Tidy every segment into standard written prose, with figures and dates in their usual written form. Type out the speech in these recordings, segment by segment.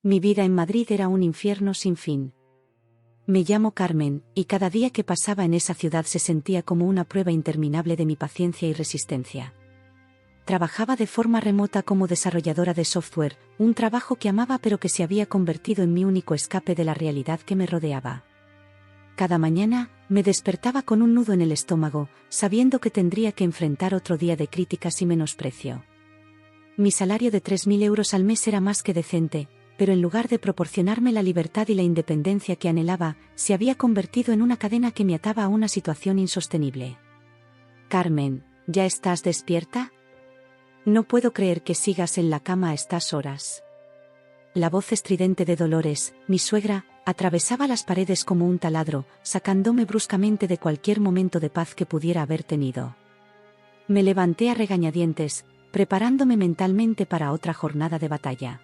Mi vida en Madrid era un infierno sin fin. Me llamo Carmen, y cada día que pasaba en esa ciudad se sentía como una prueba interminable de mi paciencia y resistencia. Trabajaba de forma remota como desarrolladora de software, un trabajo que amaba pero que se había convertido en mi único escape de la realidad que me rodeaba. Cada mañana, me despertaba con un nudo en el estómago, sabiendo que tendría que enfrentar otro día de críticas y menosprecio. Mi salario de 3.000 euros al mes era más que decente, pero en lugar de proporcionarme la libertad y la independencia que anhelaba, se había convertido en una cadena que me ataba a una situación insostenible. Carmen, ¿ya estás despierta? No puedo creer que sigas en la cama a estas horas. La voz estridente de Dolores, mi suegra, atravesaba las paredes como un taladro, sacándome bruscamente de cualquier momento de paz que pudiera haber tenido. Me levanté a regañadientes, preparándome mentalmente para otra jornada de batalla.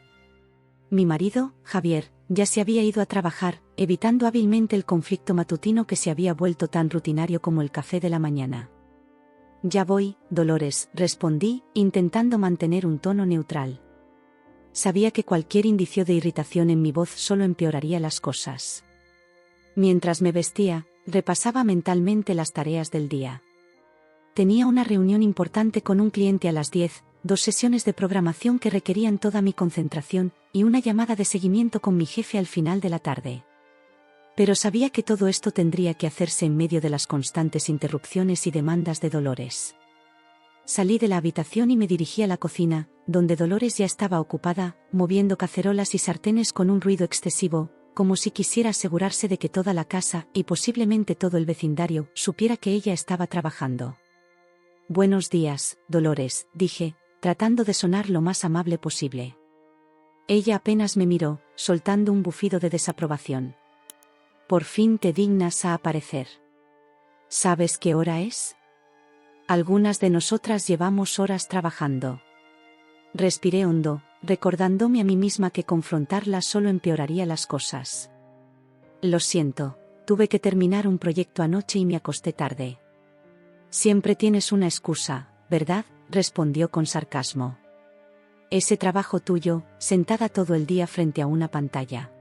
Mi marido, Javier, ya se había ido a trabajar, evitando hábilmente el conflicto matutino que se había vuelto tan rutinario como el café de la mañana. Ya voy, Dolores, respondí, intentando mantener un tono neutral. Sabía que cualquier indicio de irritación en mi voz solo empeoraría las cosas. Mientras me vestía, repasaba mentalmente las tareas del día. Tenía una reunión importante con un cliente a las 10, 2 sesiones de programación que requerían toda mi concentración, y una llamada de seguimiento con mi jefe al final de la tarde. Pero sabía que todo esto tendría que hacerse en medio de las constantes interrupciones y demandas de Dolores. Salí de la habitación y me dirigí a la cocina, donde Dolores ya estaba ocupada, moviendo cacerolas y sartenes con un ruido excesivo, como si quisiera asegurarse de que toda la casa, y posiblemente todo el vecindario, supiera que ella estaba trabajando. «Buenos días, Dolores», dije, tratando de sonar lo más amable posible. Ella apenas me miró, soltando un bufido de desaprobación. «Por fin te dignas a aparecer. ¿Sabes qué hora es? Algunas de nosotras llevamos horas trabajando». Respiré hondo, recordándome a mí misma que confrontarla solo empeoraría las cosas. «Lo siento, tuve que terminar un proyecto anoche y me acosté tarde». «Siempre tienes una excusa, ¿verdad?», respondió con sarcasmo. «Ese trabajo tuyo, sentada todo el día frente a una pantalla.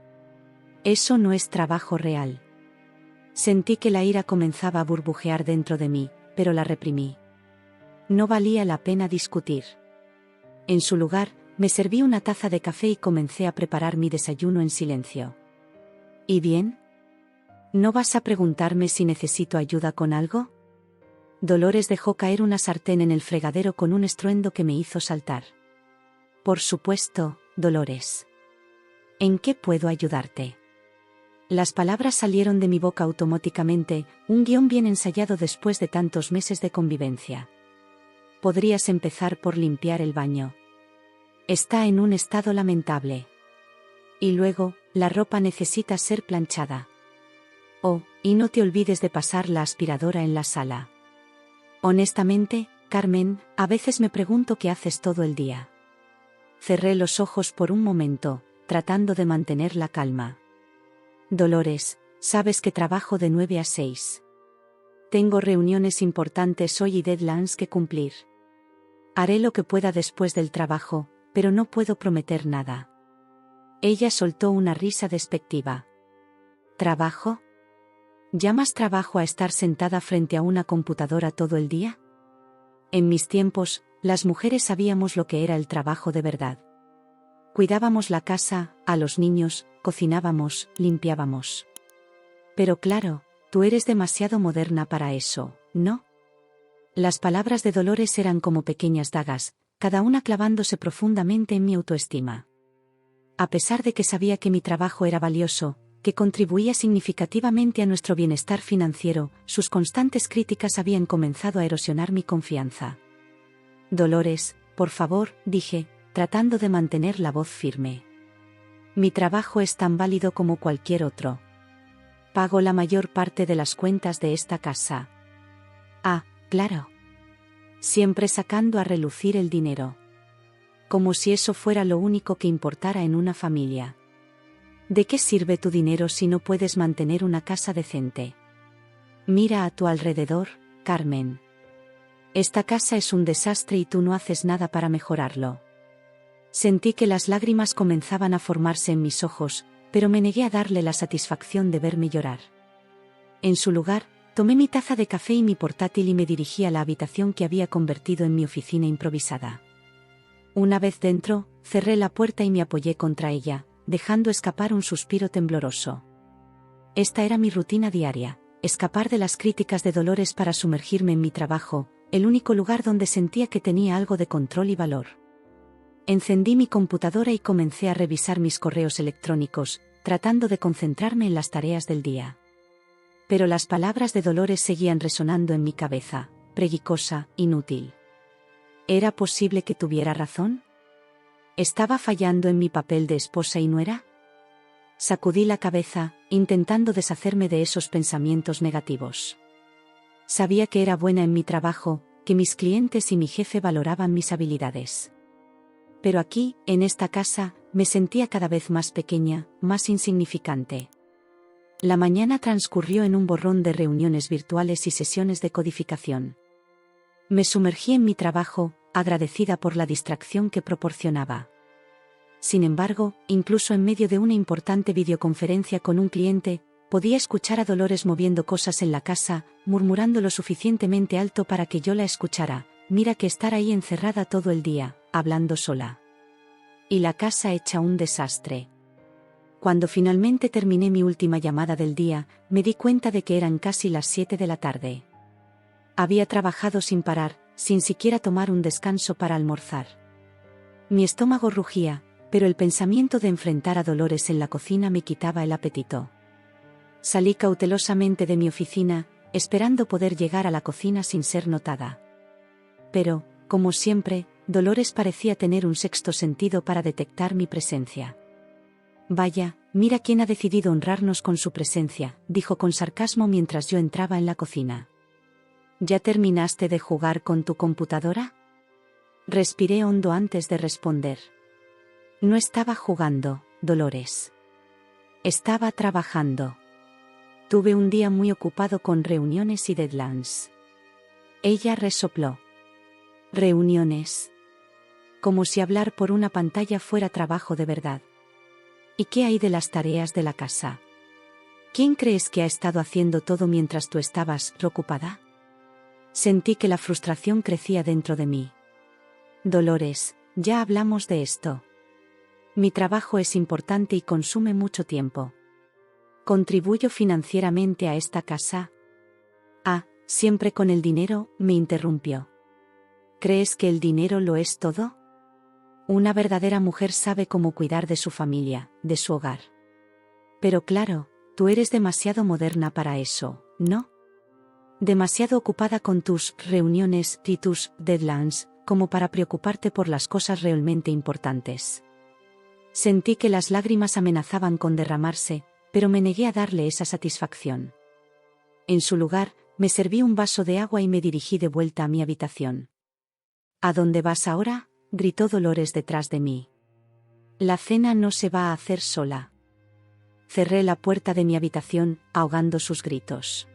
Eso no es trabajo real». Sentí que la ira comenzaba a burbujear dentro de mí, pero la reprimí. No valía la pena discutir. En su lugar, me serví una taza de café y comencé a preparar mi desayuno en silencio. «¿Y bien? ¿No vas a preguntarme si necesito ayuda con algo?». Dolores dejó caer una sartén en el fregadero con un estruendo que me hizo saltar. «Por supuesto, Dolores. ¿En qué puedo ayudarte?». Las palabras salieron de mi boca automáticamente, un guión bien ensayado después de tantos meses de convivencia. «Podrías empezar por limpiar el baño. Está en un estado lamentable. Y luego, la ropa necesita ser planchada. Oh, y no te olvides de pasar la aspiradora en la sala. Honestamente, Carmen, a veces me pregunto qué haces todo el día». Cerré los ojos por un momento, tratando de mantener la calma. «Dolores, sabes que trabajo de 9 a 6. Tengo reuniones importantes hoy y deadlines que cumplir. Haré lo que pueda después del trabajo, pero no puedo prometer nada». Ella soltó una risa despectiva. «¿Trabajo? ¿Llamas trabajo a estar sentada frente a una computadora todo el día? En mis tiempos, las mujeres sabíamos lo que era el trabajo de verdad. Cuidábamos la casa, a los niños, cocinábamos, limpiábamos. Pero claro, tú eres demasiado moderna para eso, ¿no?». Las palabras de Dolores eran como pequeñas dagas, cada una clavándose profundamente en mi autoestima. A pesar de que sabía que mi trabajo era valioso, que contribuía significativamente a nuestro bienestar financiero, sus constantes críticas habían comenzado a erosionar mi confianza. «Dolores, por favor», dije, tratando de mantener la voz firme. «Mi trabajo es tan válido como cualquier otro. Pago la mayor parte de las cuentas de esta casa». «Ah, claro. Siempre sacando a relucir el dinero. Como si eso fuera lo único que importara en una familia. ¿De qué sirve tu dinero si no puedes mantener una casa decente? Mira a tu alrededor, Carmen. Esta casa es un desastre y tú no haces nada para mejorarlo. Sentí que las lágrimas comenzaban a formarse en mis ojos, pero me negué a darle la satisfacción de verme llorar. En su lugar, tomé mi taza de café y mi portátil y me dirigí a la habitación que había convertido en mi oficina improvisada. Una vez dentro, cerré la puerta y me apoyé contra ella, dejando escapar un suspiro tembloroso. Esta era mi rutina diaria, escapar de las críticas de Dolores para sumergirme en mi trabajo, el único lugar donde sentía que tenía algo de control y valor. Encendí mi computadora y comencé a revisar mis correos electrónicos, tratando de concentrarme en las tareas del día. Pero las palabras de Dolores seguían resonando en mi cabeza: preguicosa, inútil. ¿Era posible que tuviera razón? ¿Estaba fallando en mi papel de esposa y nuera? Sacudí la cabeza, intentando deshacerme de esos pensamientos negativos. Sabía que era buena en mi trabajo, que mis clientes y mi jefe valoraban mis habilidades. Pero aquí, en esta casa, me sentía cada vez más pequeña, más insignificante. La mañana transcurrió en un borrón de reuniones virtuales y sesiones de codificación. Me sumergí en mi trabajo, agradecida por la distracción que proporcionaba. Sin embargo, incluso en medio de una importante videoconferencia con un cliente, podía escuchar a Dolores moviendo cosas en la casa, murmurando lo suficientemente alto para que yo la escuchara: mira que estar ahí encerrada todo el día, hablando sola. Y la casa hecha un desastre. Cuando finalmente terminé mi última llamada del día, me di cuenta de que eran casi las 7 de la tarde. Había trabajado sin parar, sin siquiera tomar un descanso para almorzar. Mi estómago rugía, pero el pensamiento de enfrentar a Dolores en la cocina me quitaba el apetito. Salí cautelosamente de mi oficina, esperando poder llegar a la cocina sin ser notada. Pero, como siempre, Dolores parecía tener un sexto sentido para detectar mi presencia. «Vaya, mira quién ha decidido honrarnos con su presencia», dijo con sarcasmo mientras yo entraba en la cocina. «¿Ya terminaste de jugar con tu computadora?». Respiré hondo antes de responder. No estaba jugando, Dolores. Estaba trabajando. Tuve un día muy ocupado con reuniones y deadlines. Ella resopló. Reuniones. Como si hablar por una pantalla fuera trabajo de verdad. ¿Y qué hay de las tareas de la casa? ¿Quién crees que ha estado haciendo todo mientras tú estabas ocupada? Sentí que la frustración crecía dentro de mí. Dolores, ya hablamos de esto. Mi trabajo es importante y consume mucho tiempo. ¿Contribuyo financieramente a esta casa? Ah, siempre con el dinero, me interrumpió. ¿Crees que el dinero lo es todo? Una verdadera mujer sabe cómo cuidar de su familia, de su hogar. Pero claro, tú eres demasiado moderna para eso, ¿no? Demasiado ocupada con tus reuniones y tus deadlines, como para preocuparte por las cosas realmente importantes. Sentí que las lágrimas amenazaban con derramarse, pero me negué a darle esa satisfacción. En su lugar, me serví un vaso de agua y me dirigí de vuelta a mi habitación. ¿A dónde vas ahora?, gritó Dolores detrás de mí. La cena no se va a hacer sola. Cerré la puerta de mi habitación, ahogando sus gritos.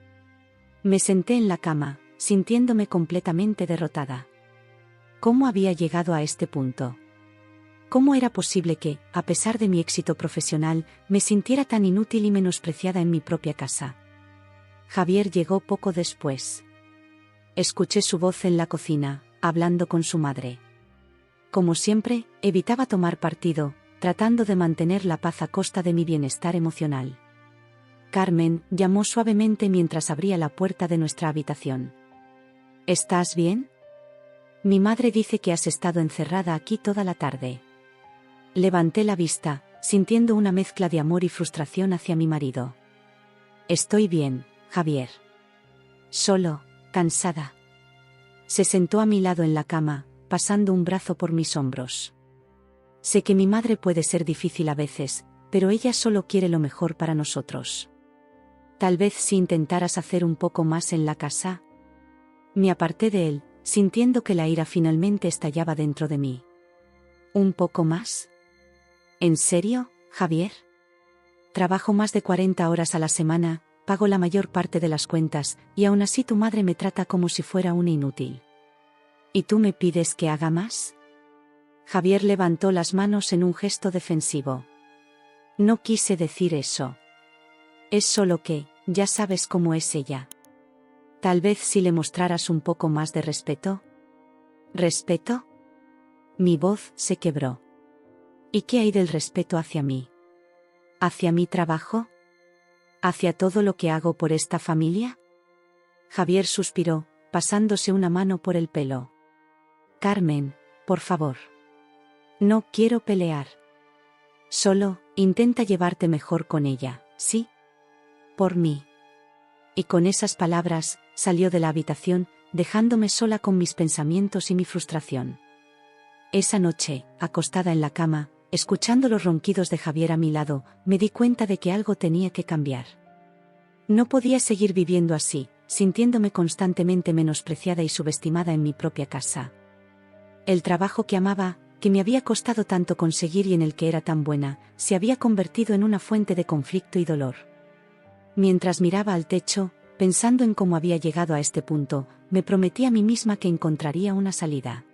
Me senté en la cama, sintiéndome completamente derrotada. ¿Cómo había llegado a este punto? ¿Cómo era posible que, a pesar de mi éxito profesional, me sintiera tan inútil y menospreciada en mi propia casa? Javier llegó poco después. Escuché su voz en la cocina, hablando con su madre. Como siempre, evitaba tomar partido, tratando de mantener la paz a costa de mi bienestar emocional. Carmen llamó suavemente mientras abría la puerta de nuestra habitación. ¿Estás bien? Mi madre dice que has estado encerrada aquí toda la tarde. Levanté la vista, sintiendo una mezcla de amor y frustración hacia mi marido. Estoy bien, Javier. Solo, cansada. Se sentó a mi lado en la cama, pasando un brazo por mis hombros. Sé que mi madre puede ser difícil a veces, pero ella solo quiere lo mejor para nosotros. Tal vez si intentaras hacer un poco más en la casa. Me aparté de él, sintiendo que la ira finalmente estallaba dentro de mí. ¿Un poco más? ¿En serio, Javier? Trabajo más de 40 horas a la semana, pago la mayor parte de las cuentas, y aún así tu madre me trata como si fuera una inútil. ¿Y tú me pides que haga más? Javier levantó las manos en un gesto defensivo. No quise decir eso. Es solo que, ya sabes cómo es ella. Tal vez si le mostraras un poco más de respeto. ¿Respeto? Mi voz se quebró. ¿Y qué hay del respeto hacia mí? ¿Hacia mi trabajo? ¿Hacia todo lo que hago por esta familia? Javier suspiró, pasándose una mano por el pelo. Carmen, por favor. No quiero pelear. Solo, intenta llevarte mejor con ella, ¿sí? Por mí. Y con esas palabras, salió de la habitación, dejándome sola con mis pensamientos y mi frustración. Esa noche, acostada en la cama, escuchando los ronquidos de Javier a mi lado, me di cuenta de que algo tenía que cambiar. No podía seguir viviendo así, sintiéndome constantemente menospreciada y subestimada en mi propia casa. El trabajo que amaba, que me había costado tanto conseguir y en el que era tan buena, se había convertido en una fuente de conflicto y dolor. Mientras miraba al techo, pensando en cómo había llegado a este punto, me prometí a mí misma que encontraría una salida.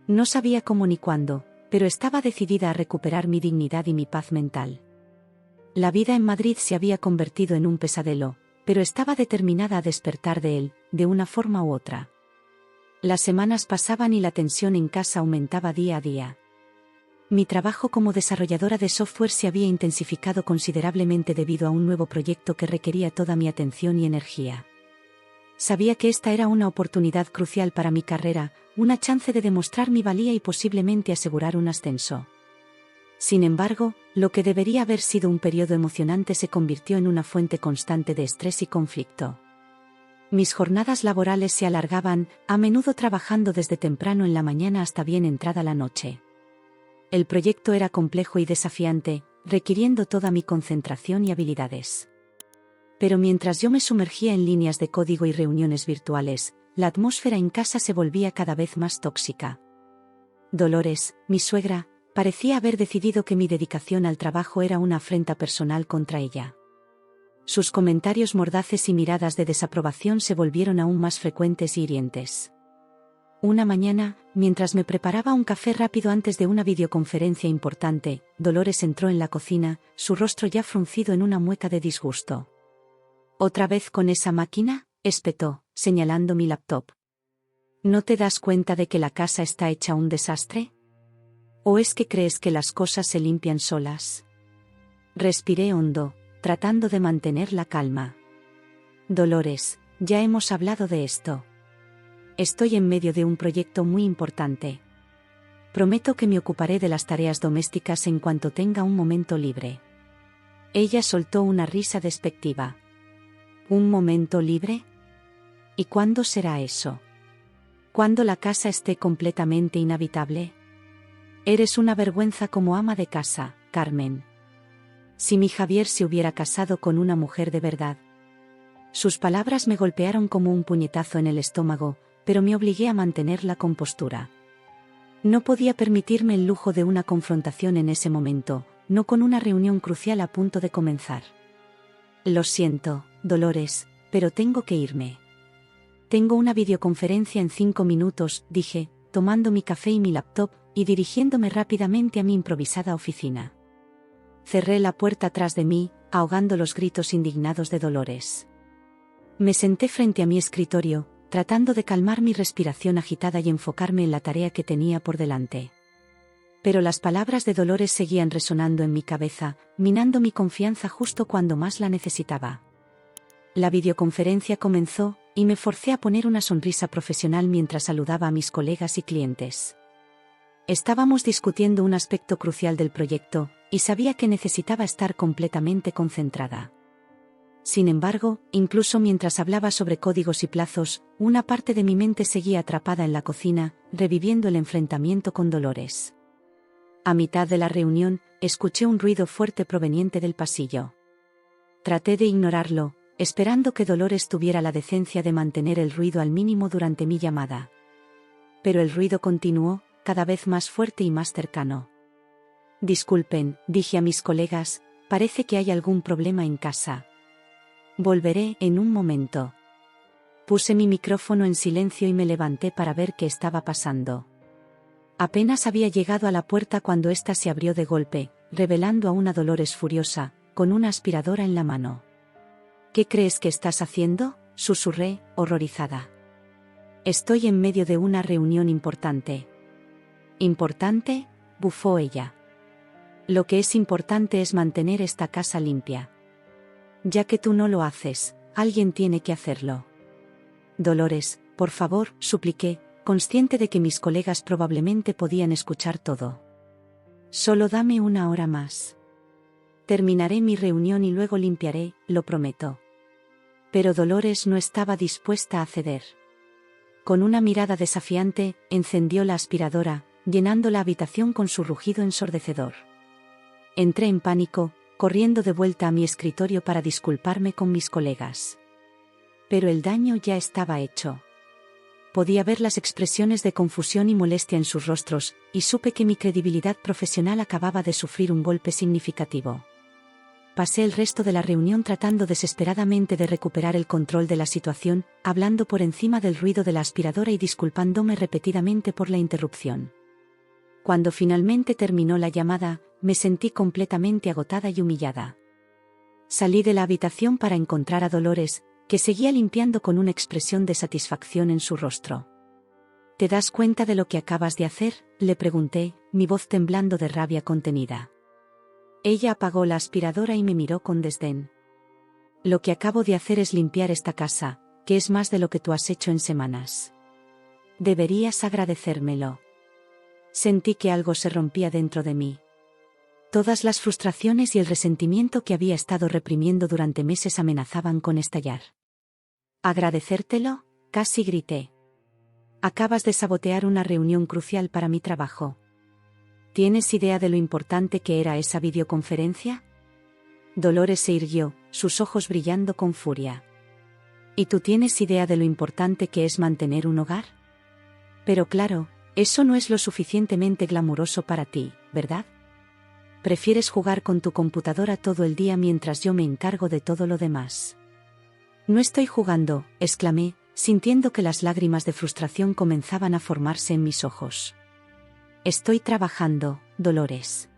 No sabía cómo ni cuándo, pero estaba decidida a recuperar mi dignidad y mi paz mental. La vida en Madrid se había convertido en un pesadelo, pero estaba determinada a despertar de él, de una forma u otra. Las semanas pasaban y la tensión en casa aumentaba día a día. Mi trabajo como desarrolladora de software se había intensificado considerablemente debido a un nuevo proyecto que requería toda mi atención y energía. Sabía que esta era una oportunidad crucial para mi carrera, una chance de demostrar mi valía y posiblemente asegurar un ascenso. Sin embargo, lo que debería haber sido un periodo emocionante se convirtió en una fuente constante de estrés y conflicto. Mis jornadas laborales se alargaban, a menudo trabajando desde temprano en la mañana hasta bien entrada la noche. El proyecto era complejo y desafiante, requiriendo toda mi concentración y habilidades. Pero mientras yo me sumergía en líneas de código y reuniones virtuales, la atmósfera en casa se volvía cada vez más tóxica. Dolores, mi suegra, parecía haber decidido que mi dedicación al trabajo era una afrenta personal contra ella. Sus comentarios mordaces y miradas de desaprobación se volvieron aún más frecuentes y hirientes. Una mañana, mientras me preparaba un café rápido antes de una videoconferencia importante, Dolores entró en la cocina, su rostro ya fruncido en una mueca de disgusto. ¿Otra vez con esa máquina?, espetó, señalando mi laptop. ¿No te das cuenta de que la casa está hecha un desastre? ¿O es que crees que las cosas se limpian solas? Respiré hondo, tratando de mantener la calma. Dolores, ya hemos hablado de esto. Estoy en medio de un proyecto muy importante. Prometo que me ocuparé de las tareas domésticas en cuanto tenga un momento libre. Ella soltó una risa despectiva. ¿Un momento libre? ¿Y cuándo será eso? ¿Cuándo la casa esté completamente inhabitable? Eres una vergüenza como ama de casa, Carmen. Si mi Javier se hubiera casado con una mujer de verdad. Sus palabras me golpearon como un puñetazo en el estómago, pero me obligué a mantener la compostura. No podía permitirme el lujo de una confrontación en ese momento, no con una reunión crucial a punto de comenzar. Lo siento, Dolores, pero tengo que irme. Tengo una videoconferencia en 5 minutos, dije, tomando mi café y mi laptop, y dirigiéndome rápidamente a mi improvisada oficina. Cerré la puerta tras de mí, ahogando los gritos indignados de Dolores. Me senté frente a mi escritorio, tratando de calmar mi respiración agitada y enfocarme en la tarea que tenía por delante. Pero las palabras de Dolores seguían resonando en mi cabeza, minando mi confianza justo cuando más la necesitaba. La videoconferencia comenzó, y me forcé a poner una sonrisa profesional mientras saludaba a mis colegas y clientes. Estábamos discutiendo un aspecto crucial del proyecto, y sabía que necesitaba estar completamente concentrada. Sin embargo, incluso mientras hablaba sobre códigos y plazos, una parte de mi mente seguía atrapada en la cocina, reviviendo el enfrentamiento con Dolores. A mitad de la reunión, escuché un ruido fuerte proveniente del pasillo. Traté de ignorarlo, esperando que Dolores tuviera la decencia de mantener el ruido al mínimo durante mi llamada. Pero el ruido continuó, cada vez más fuerte y más cercano. Disculpen, dije a mis colegas, parece que hay algún problema en casa. Volveré en un momento. Puse mi micrófono en silencio y me levanté para ver qué estaba pasando. Apenas había llegado a la puerta cuando ésta se abrió de golpe, revelando a una Dolores furiosa, con una aspiradora en la mano. ¿Qué crees que estás haciendo?, susurré, horrorizada. Estoy en medio de una reunión importante. ¿Importante?, bufó ella. Lo que es importante es mantener esta casa limpia. Ya que tú no lo haces, alguien tiene que hacerlo. Dolores, por favor, supliqué, consciente de que mis colegas probablemente podían escuchar todo. Solo dame una hora más. Terminaré mi reunión y luego limpiaré, lo prometo. Pero Dolores no estaba dispuesta a ceder. Con una mirada desafiante, encendió la aspiradora, llenando la habitación con su rugido ensordecedor. Entré en pánico, corriendo de vuelta a mi escritorio para disculparme con mis colegas. Pero el daño ya estaba hecho. Podía ver las expresiones de confusión y molestia en sus rostros, y supe que mi credibilidad profesional acababa de sufrir un golpe significativo. Pasé el resto de la reunión tratando desesperadamente de recuperar el control de la situación, hablando por encima del ruido de la aspiradora y disculpándome repetidamente por la interrupción. Cuando finalmente terminó la llamada, me sentí completamente agotada y humillada. Salí de la habitación para encontrar a Dolores, que seguía limpiando con una expresión de satisfacción en su rostro. ¿Te das cuenta de lo que acabas de hacer?, le pregunté, mi voz temblando de rabia contenida. Ella apagó la aspiradora y me miró con desdén. Lo que acabo de hacer es limpiar esta casa, que es más de lo que tú has hecho en semanas. Deberías agradecérmelo. Sentí que algo se rompía dentro de mí. Todas las frustraciones y el resentimiento que había estado reprimiendo durante meses amenazaban con estallar. ¿Agradecértelo?, casi grité. Acabas de sabotear una reunión crucial para mi trabajo. ¿Tienes idea de lo importante que era esa videoconferencia? Dolores se irguió, sus ojos brillando con furia. ¿Y tú tienes idea de lo importante que es mantener un hogar? Pero claro, eso no es lo suficientemente glamuroso para ti, ¿verdad? Prefieres jugar con tu computadora todo el día mientras yo me encargo de todo lo demás. No estoy jugando, exclamé, sintiendo que las lágrimas de frustración comenzaban a formarse en mis ojos. Estoy trabajando, Dolores.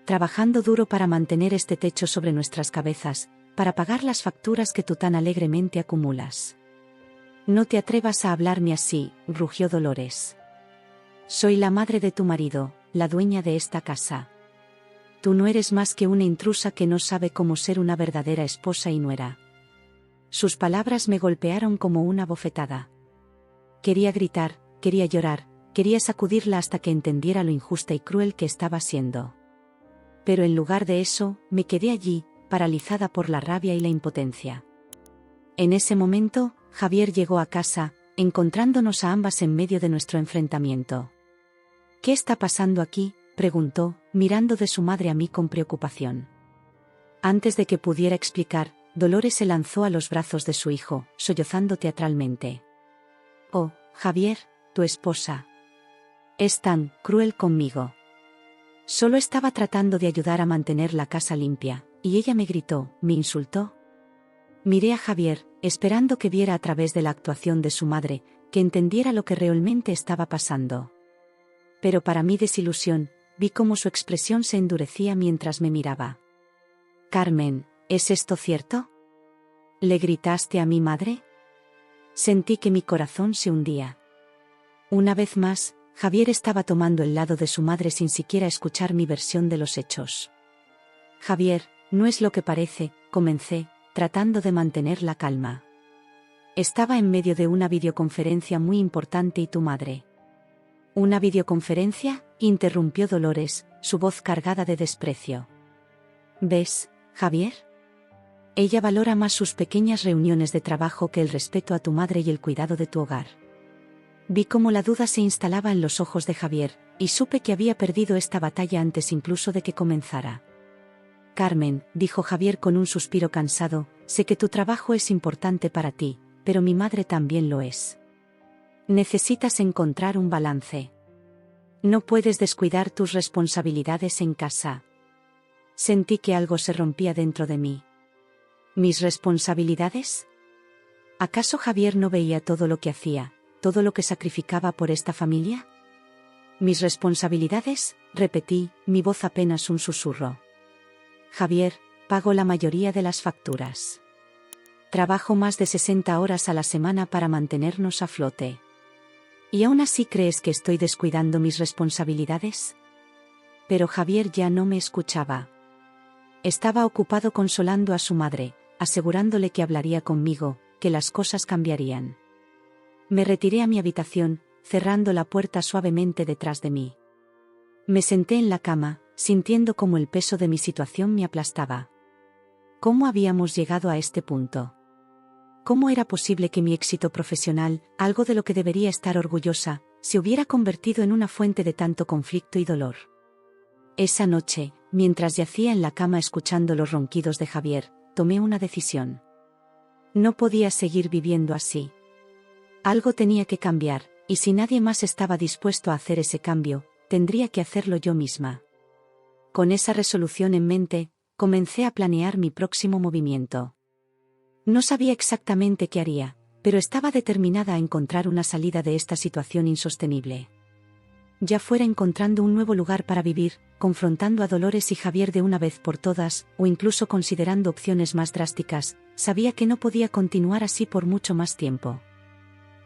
Trabajando duro para mantener este techo sobre nuestras cabezas, para pagar las facturas que tú tan alegremente acumulas. No te atrevas a hablarme así, rugió Dolores. Soy la madre de tu marido, la dueña de esta casa. Tú no eres más que una intrusa que no sabe cómo ser una verdadera esposa y nuera. Sus palabras me golpearon como una bofetada. Quería gritar, quería llorar, quería sacudirla hasta que entendiera lo injusta y cruel que estaba siendo. Pero en lugar de eso, me quedé allí, paralizada por la rabia y la impotencia. En ese momento, Javier llegó a casa, encontrándonos a ambas en medio de nuestro enfrentamiento. ¿Qué está pasando aquí?, preguntó, mirando de su madre a mí con preocupación. Antes de que pudiera explicar, Dolores se lanzó a los brazos de su hijo, sollozando teatralmente. Oh, Javier, tu esposa. Es tan cruel conmigo. Solo estaba tratando de ayudar a mantener la casa limpia, y ella me gritó, me insultó. Miré a Javier, esperando que viera a través de la actuación de su madre, que entendiera lo que realmente estaba pasando. Pero para mi desilusión, vi cómo su expresión se endurecía mientras me miraba. Carmen, ¿es esto cierto? ¿Le gritaste a mi madre? Sentí que mi corazón se hundía. Una vez más, Javier estaba tomando el lado de su madre sin siquiera escuchar mi versión de los hechos. Javier, no es lo que parece, comencé, tratando de mantener la calma. Estaba en medio de una videoconferencia muy importante y tu madre. ¿Una videoconferencia?, interrumpió Dolores, su voz cargada de desprecio. ¿Ves, Javier? Ella valora más sus pequeñas reuniones de trabajo que el respeto a tu madre y el cuidado de tu hogar. Vi cómo la duda se instalaba en los ojos de Javier, y supe que había perdido esta batalla antes incluso de que comenzara. Carmen, dijo Javier con un suspiro cansado, sé que tu trabajo es importante para ti, pero mi madre también lo es. Necesitas encontrar un balance. No puedes descuidar tus responsabilidades en casa. Sentí que algo se rompía dentro de mí. ¿Mis responsabilidades? ¿Acaso Javier no veía todo lo que hacía, todo lo que sacrificaba por esta familia? ¿Mis responsabilidades?, repetí, mi voz apenas un susurro. Javier, pago la mayoría de las facturas. Trabajo más de 60 horas a la semana para mantenernos a flote. ¿Y aún así crees que estoy descuidando mis responsabilidades? Pero Javier ya no me escuchaba. Estaba ocupado consolando a su madre, asegurándole que hablaría conmigo, que las cosas cambiarían. Me retiré a mi habitación, cerrando la puerta suavemente detrás de mí. Me senté en la cama, sintiendo cómo el peso de mi situación me aplastaba. ¿Cómo habíamos llegado a este punto? ¿Cómo era posible que mi éxito profesional, algo de lo que debería estar orgullosa, se hubiera convertido en una fuente de tanto conflicto y dolor? Esa noche, mientras yacía en la cama escuchando los ronquidos de Javier, tomé una decisión. No podía seguir viviendo así. Algo tenía que cambiar, y si nadie más estaba dispuesto a hacer ese cambio, tendría que hacerlo yo misma. Con esa resolución en mente, comencé a planear mi próximo movimiento. No sabía exactamente qué haría, pero estaba determinada a encontrar una salida de esta situación insostenible. Ya fuera encontrando un nuevo lugar para vivir, confrontando a Dolores y Javier de una vez por todas, o incluso considerando opciones más drásticas, sabía que no podía continuar así por mucho más tiempo.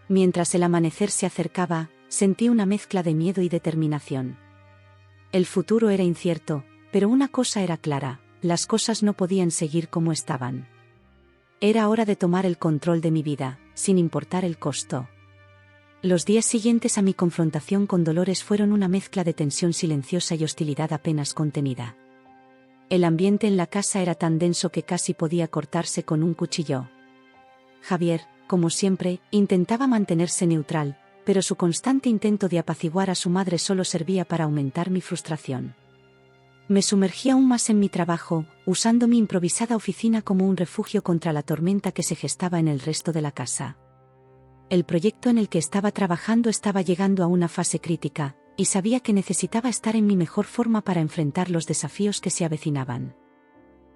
Mientras el amanecer se acercaba, sentí una mezcla de miedo y determinación. El futuro era incierto, pero una cosa era clara, las cosas no podían seguir como estaban. Era hora de tomar el control de mi vida, sin importar el costo. Los días siguientes a mi confrontación con Dolores fueron una mezcla de tensión silenciosa y hostilidad apenas contenida. El ambiente en la casa era tan denso que casi podía cortarse con un cuchillo. Javier, como siempre, intentaba mantenerse neutral, pero su constante intento de apaciguar a su madre solo servía para aumentar mi frustración. Me sumergí aún más en mi trabajo, usando mi improvisada oficina como un refugio contra la tormenta que se gestaba en el resto de la casa. El proyecto en el que estaba trabajando estaba llegando a una fase crítica, y sabía que necesitaba estar en mi mejor forma para enfrentar los desafíos que se avecinaban.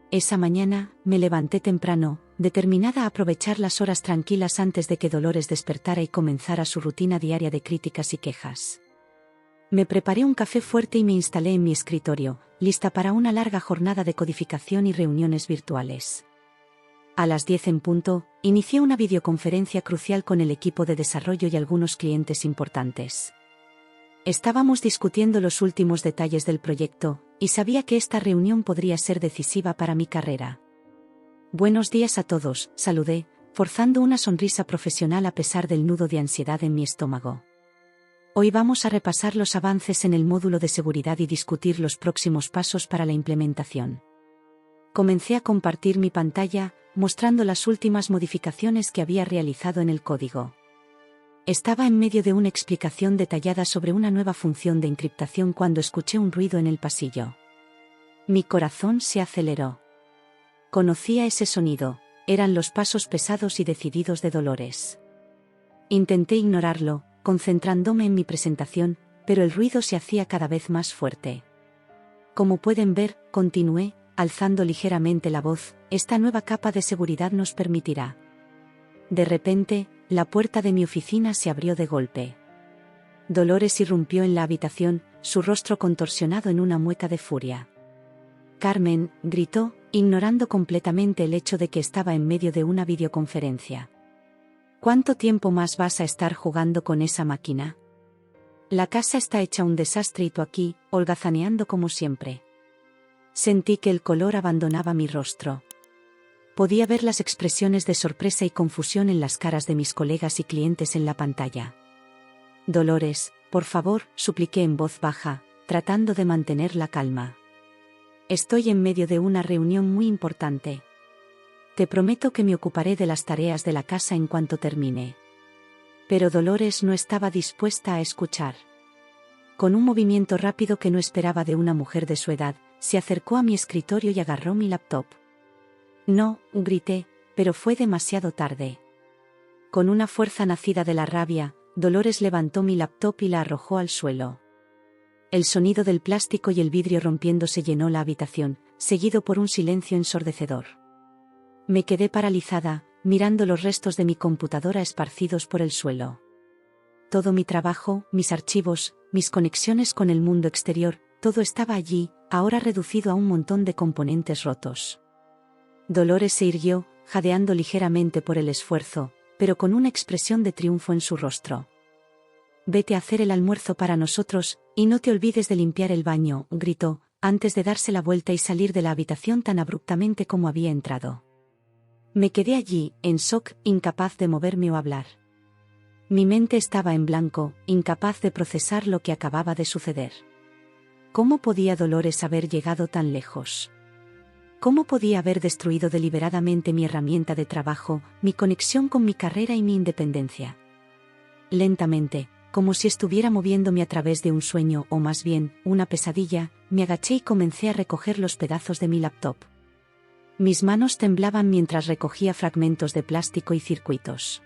Esa mañana, me levanté temprano, determinada a aprovechar las horas tranquilas antes de que Dolores despertara y comenzara su rutina diaria de críticas y quejas. Me preparé un café fuerte y me instalé en mi escritorio, lista para una larga jornada de codificación y reuniones virtuales. A las 10 en punto, inicié una videoconferencia crucial con el equipo de desarrollo y algunos clientes importantes. Estábamos discutiendo los últimos detalles del proyecto, y sabía que esta reunión podría ser decisiva para mi carrera. Buenos días a todos, saludé, forzando una sonrisa profesional a pesar del nudo de ansiedad en mi estómago. Hoy vamos a repasar los avances en el módulo de seguridad y discutir los próximos pasos para la implementación. Comencé a compartir mi pantalla, mostrando las últimas modificaciones que había realizado en el código. Estaba en medio de una explicación detallada sobre una nueva función de encriptación cuando escuché un ruido en el pasillo. Mi corazón se aceleró. Conocía ese sonido, eran los pasos pesados y decididos de Dolores. Intenté ignorarlo, concentrándome en mi presentación, pero el ruido se hacía cada vez más fuerte. Como pueden ver, continué, alzando ligeramente la voz, esta nueva capa de seguridad nos permitirá. De repente, la puerta de mi oficina se abrió de golpe. Dolores irrumpió en la habitación, su rostro contorsionado en una mueca de furia. Carmen, gritó, ignorando completamente el hecho de que estaba en medio de una videoconferencia. ¿Cuánto tiempo más vas a estar jugando con esa máquina? La casa está hecha un desastre y tú aquí, holgazaneando como siempre. Sentí que el color abandonaba mi rostro. Podía ver las expresiones de sorpresa y confusión en las caras de mis colegas y clientes en la pantalla. Dolores, por favor, supliqué en voz baja, tratando de mantener la calma. Estoy en medio de una reunión muy importante. Te prometo que me ocuparé de las tareas de la casa en cuanto termine. Pero Dolores no estaba dispuesta a escuchar. Con un movimiento rápido que no esperaba de una mujer de su edad, se acercó a mi escritorio y agarró mi laptop. No, grité, pero fue demasiado tarde. Con una fuerza nacida de la rabia, Dolores levantó mi laptop y la arrojó al suelo. El sonido del plástico y el vidrio rompiéndose llenó la habitación, seguido por un silencio ensordecedor. Me quedé paralizada, mirando los restos de mi computadora esparcidos por el suelo. Todo mi trabajo, mis archivos, mis conexiones con el mundo exterior, todo estaba allí, ahora reducido a un montón de componentes rotos. Dolores se irguió, jadeando ligeramente por el esfuerzo, pero con una expresión de triunfo en su rostro. «Vete a hacer el almuerzo para nosotros, y no te olvides de limpiar el baño», gritó, antes de darse la vuelta y salir de la habitación tan abruptamente como había entrado. Me quedé allí, en shock, incapaz de moverme o hablar. Mi mente estaba en blanco, incapaz de procesar lo que acababa de suceder. ¿Cómo podía Dolores haber llegado tan lejos? ¿Cómo podía haber destruido deliberadamente mi herramienta de trabajo, mi conexión con mi carrera y mi independencia? Lentamente, como si estuviera moviéndome a través de un sueño o más bien, una pesadilla, me agaché y comencé a recoger los pedazos de mi laptop. Mis manos temblaban mientras recogía fragmentos de plástico y circuitos.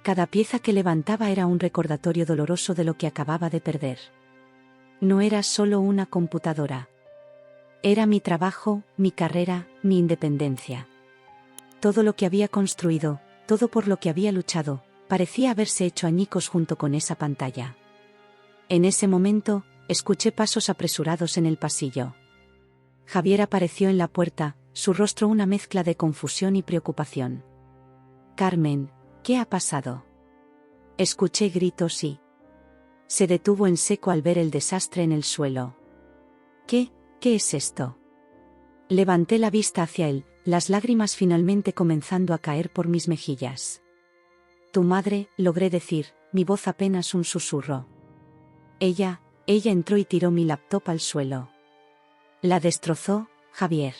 Cada pieza que levantaba era un recordatorio doloroso de lo que acababa de perder. No era solo una computadora. Era mi trabajo, mi carrera, mi independencia. Todo lo que había construido, todo por lo que había luchado, parecía haberse hecho añicos junto con esa pantalla. En ese momento, escuché pasos apresurados en el pasillo. Javier apareció en la puerta, su rostro una mezcla de confusión y preocupación. «Carmen, ¿qué ha pasado?». Escuché gritos y... Se detuvo en seco al ver el desastre en el suelo. ¿Qué es esto?». Levanté la vista hacia él, las lágrimas finalmente comenzando a caer por mis mejillas. «Tu madre», logré decir, mi voz apenas un susurro. Ella entró y tiró mi laptop al suelo. «La destrozó, Javier».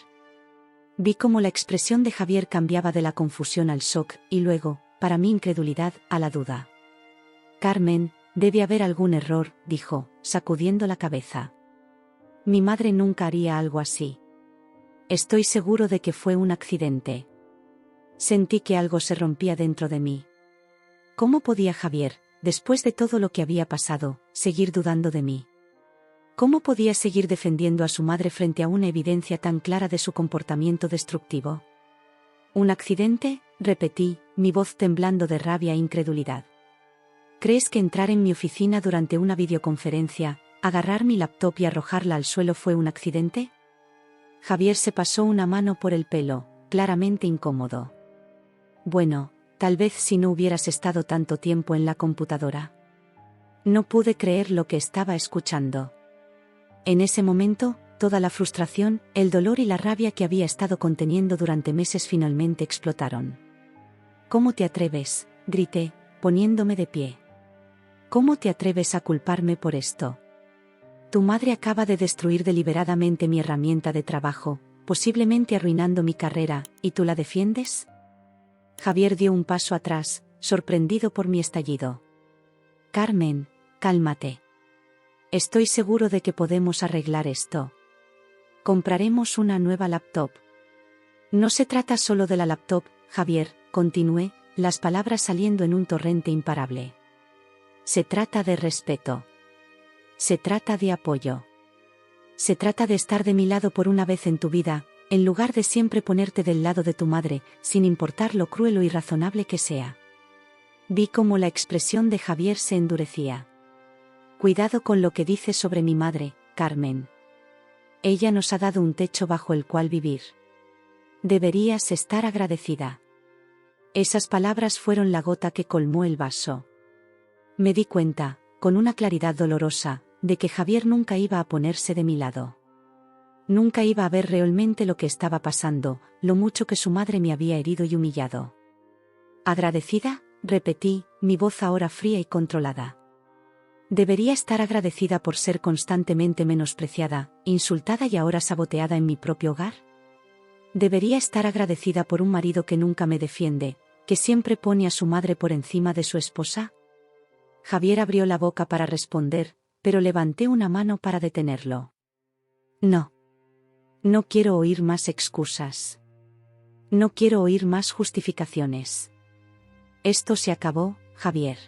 Vi cómo la expresión de Javier cambiaba de la confusión al shock, y luego, para mi incredulidad, a la duda. «Carmen, debe haber algún error», dijo, sacudiendo la cabeza. «Mi madre nunca haría algo así. Estoy seguro de que fue un accidente». Sentí que algo se rompía dentro de mí. ¿Cómo podía Javier, después de todo lo que había pasado, seguir dudando de mí? ¿Cómo podía seguir defendiendo a su madre frente a una evidencia tan clara de su comportamiento destructivo? «¿Un accidente?», repetí, mi voz temblando de rabia e incredulidad. «¿Crees que entrar en mi oficina durante una videoconferencia, agarrar mi laptop y arrojarla al suelo fue un accidente?». Javier se pasó una mano por el pelo, claramente incómodo. «Bueno, tal vez si no hubieras estado tanto tiempo en la computadora». No pude creer lo que estaba escuchando. En ese momento, toda la frustración, el dolor y la rabia que había estado conteniendo durante meses finalmente explotaron. «¿Cómo te atreves?», grité, poniéndome de pie. «¿Cómo te atreves a culparme por esto? Tu madre acaba de destruir deliberadamente mi herramienta de trabajo, posiblemente arruinando mi carrera, ¿y tú la defiendes?». Javier dio un paso atrás, sorprendido por mi estallido. «Carmen, cálmate. Estoy seguro de que podemos arreglar esto. Compraremos una nueva laptop». «No se trata solo de la laptop, Javier», continué, las palabras saliendo en un torrente imparable. «Se trata de respeto. Se trata de apoyo. Se trata de estar de mi lado por una vez en tu vida, en lugar de siempre ponerte del lado de tu madre, sin importar lo cruel o irrazonable que sea». Vi cómo la expresión de Javier se endurecía. «Cuidado con lo que dices sobre mi madre, Carmen. Ella nos ha dado un techo bajo el cual vivir. Deberías estar agradecida». Esas palabras fueron la gota que colmó el vaso. Me di cuenta, con una claridad dolorosa, de que Javier nunca iba a ponerse de mi lado. Nunca iba a ver realmente lo que estaba pasando, lo mucho que su madre me había herido y humillado. «¿Agradecida?», repetí, mi voz ahora fría y controlada. «Debería estar agradecida por ser constantemente menospreciada, insultada y ahora saboteada en mi propio hogar. Debería estar agradecida por un marido que nunca me defiende, que siempre pone a su madre por encima de su esposa». Javier abrió la boca para responder, pero levanté una mano para detenerlo. «No. No quiero oír más excusas. No quiero oír más justificaciones. Esto se acabó, Javier.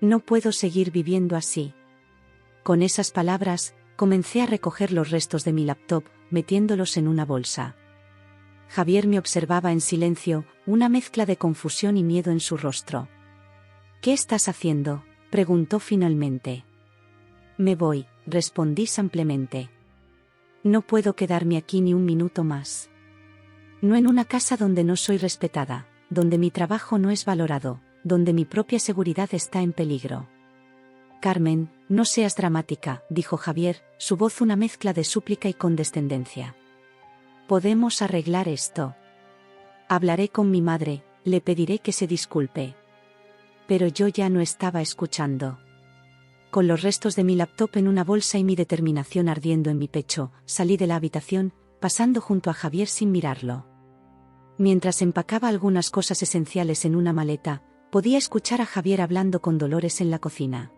No puedo seguir viviendo así». Con esas palabras, comencé a recoger los restos de mi laptop, metiéndolos en una bolsa. Javier me observaba en silencio, una mezcla de confusión y miedo en su rostro. «¿Qué estás haciendo?», Preguntó finalmente. Me voy, respondí simplemente. No puedo quedarme aquí ni un minuto más. No en una casa donde no soy respetada, donde mi trabajo no es valorado, donde mi propia seguridad está en peligro. Carmen, no seas dramática, dijo Javier, su voz una mezcla de súplica y condescendencia. Podemos arreglar esto. Hablaré con mi madre, le pediré que se disculpe. Pero yo ya no estaba escuchando. Con los restos de mi laptop en una bolsa y mi determinación ardiendo en mi pecho, salí de la habitación, pasando junto a Javier sin mirarlo. Mientras empacaba algunas cosas esenciales en una maleta, podía escuchar a Javier hablando con Dolores en la cocina.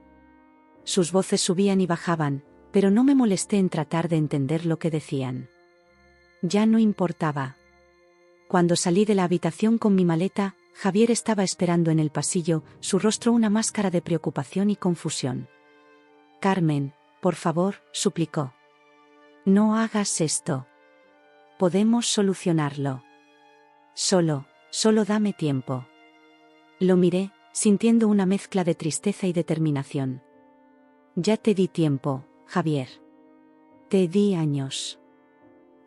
Sus voces subían y bajaban, pero no me molesté en tratar de entender lo que decían. Ya no importaba. Cuando salí de la habitación con mi maleta, Javier estaba esperando en el pasillo, su rostro una máscara de preocupación y confusión. Carmen, por favor, suplicó. No hagas esto. Podemos solucionarlo. Solo dame tiempo. Lo miré, sintiendo una mezcla de tristeza y determinación. Ya te di tiempo, Javier. Te di años.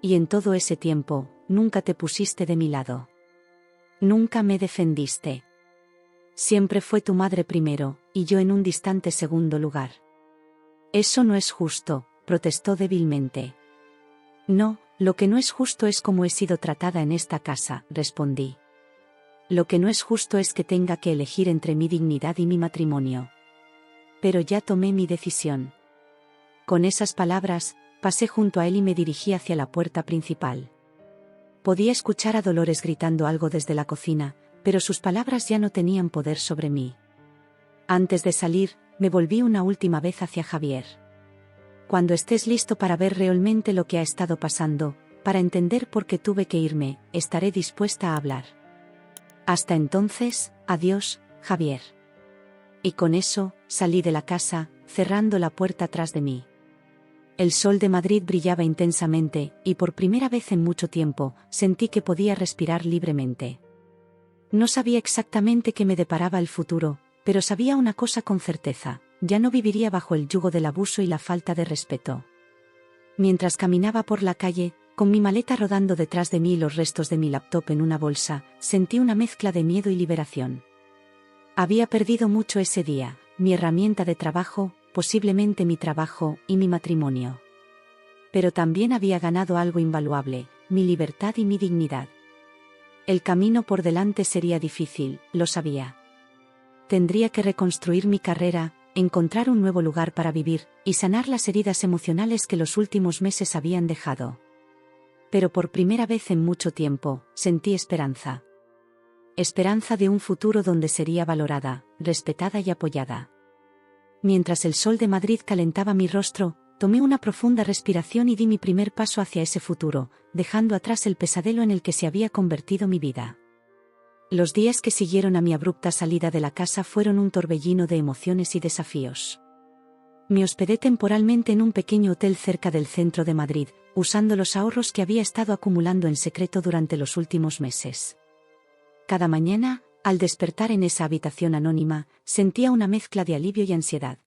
Y en todo ese tiempo, nunca te pusiste de mi lado. Nunca me defendiste. Siempre fue tu madre primero, y yo en un distante segundo lugar. Eso no es justo, protestó débilmente. No, lo que no es justo es cómo he sido tratada en esta casa, respondí. Lo que no es justo es que tenga que elegir entre mi dignidad y mi matrimonio. Pero ya tomé mi decisión. Con esas palabras, pasé junto a él y me dirigí hacia la puerta principal. Podía escuchar a Dolores gritando algo desde la cocina, pero sus palabras ya no tenían poder sobre mí. Antes de salir, me volví una última vez hacia Javier. Cuando estés listo para ver realmente lo que ha estado pasando, para entender por qué tuve que irme, estaré dispuesta a hablar. Hasta entonces, adiós, Javier. Y con eso, salí de la casa, cerrando la puerta tras de mí. El sol de Madrid brillaba intensamente, y por primera vez en mucho tiempo, sentí que podía respirar libremente. No sabía exactamente qué me deparaba el futuro, pero sabía una cosa con certeza: ya no viviría bajo el yugo del abuso y la falta de respeto. Mientras caminaba por la calle, con mi maleta rodando detrás de mí y los restos de mi laptop en una bolsa, sentí una mezcla de miedo y liberación. Había perdido mucho ese día, mi herramienta de trabajo, posiblemente mi trabajo y mi matrimonio. Pero también había ganado algo invaluable, mi libertad y mi dignidad. El camino por delante sería difícil, lo sabía. Tendría que reconstruir mi carrera, encontrar un nuevo lugar para vivir, y sanar las heridas emocionales que los últimos meses habían dejado. Pero por primera vez en mucho tiempo, sentí esperanza. Esperanza de un futuro donde sería valorada, respetada y apoyada. Mientras el sol de Madrid calentaba mi rostro, tomé una profunda respiración y di mi primer paso hacia ese futuro, dejando atrás el pesadelo en el que se había convertido mi vida. Los días que siguieron a mi abrupta salida de la casa fueron un torbellino de emociones y desafíos. Me hospedé temporalmente en un pequeño hotel cerca del centro de Madrid, usando los ahorros que había estado acumulando en secreto durante los últimos meses. Cada mañana, al despertar en esa habitación anónima, sentía una mezcla de alivio y ansiedad.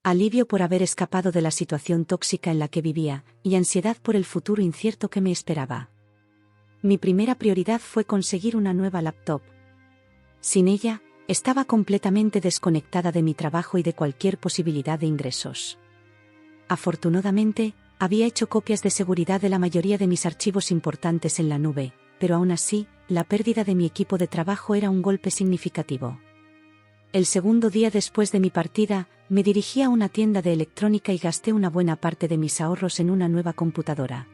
Alivio por haber escapado de la situación tóxica en la que vivía, y ansiedad por el futuro incierto que me esperaba. Mi primera prioridad fue conseguir una nueva laptop. Sin ella, estaba completamente desconectada de mi trabajo y de cualquier posibilidad de ingresos. Afortunadamente, había hecho copias de seguridad de la mayoría de mis archivos importantes en la nube, pero aún así, la pérdida de mi equipo de trabajo era un golpe significativo. El segundo día después de mi partida, me dirigí a una tienda de electrónica y gasté una buena parte de mis ahorros en una nueva computadora.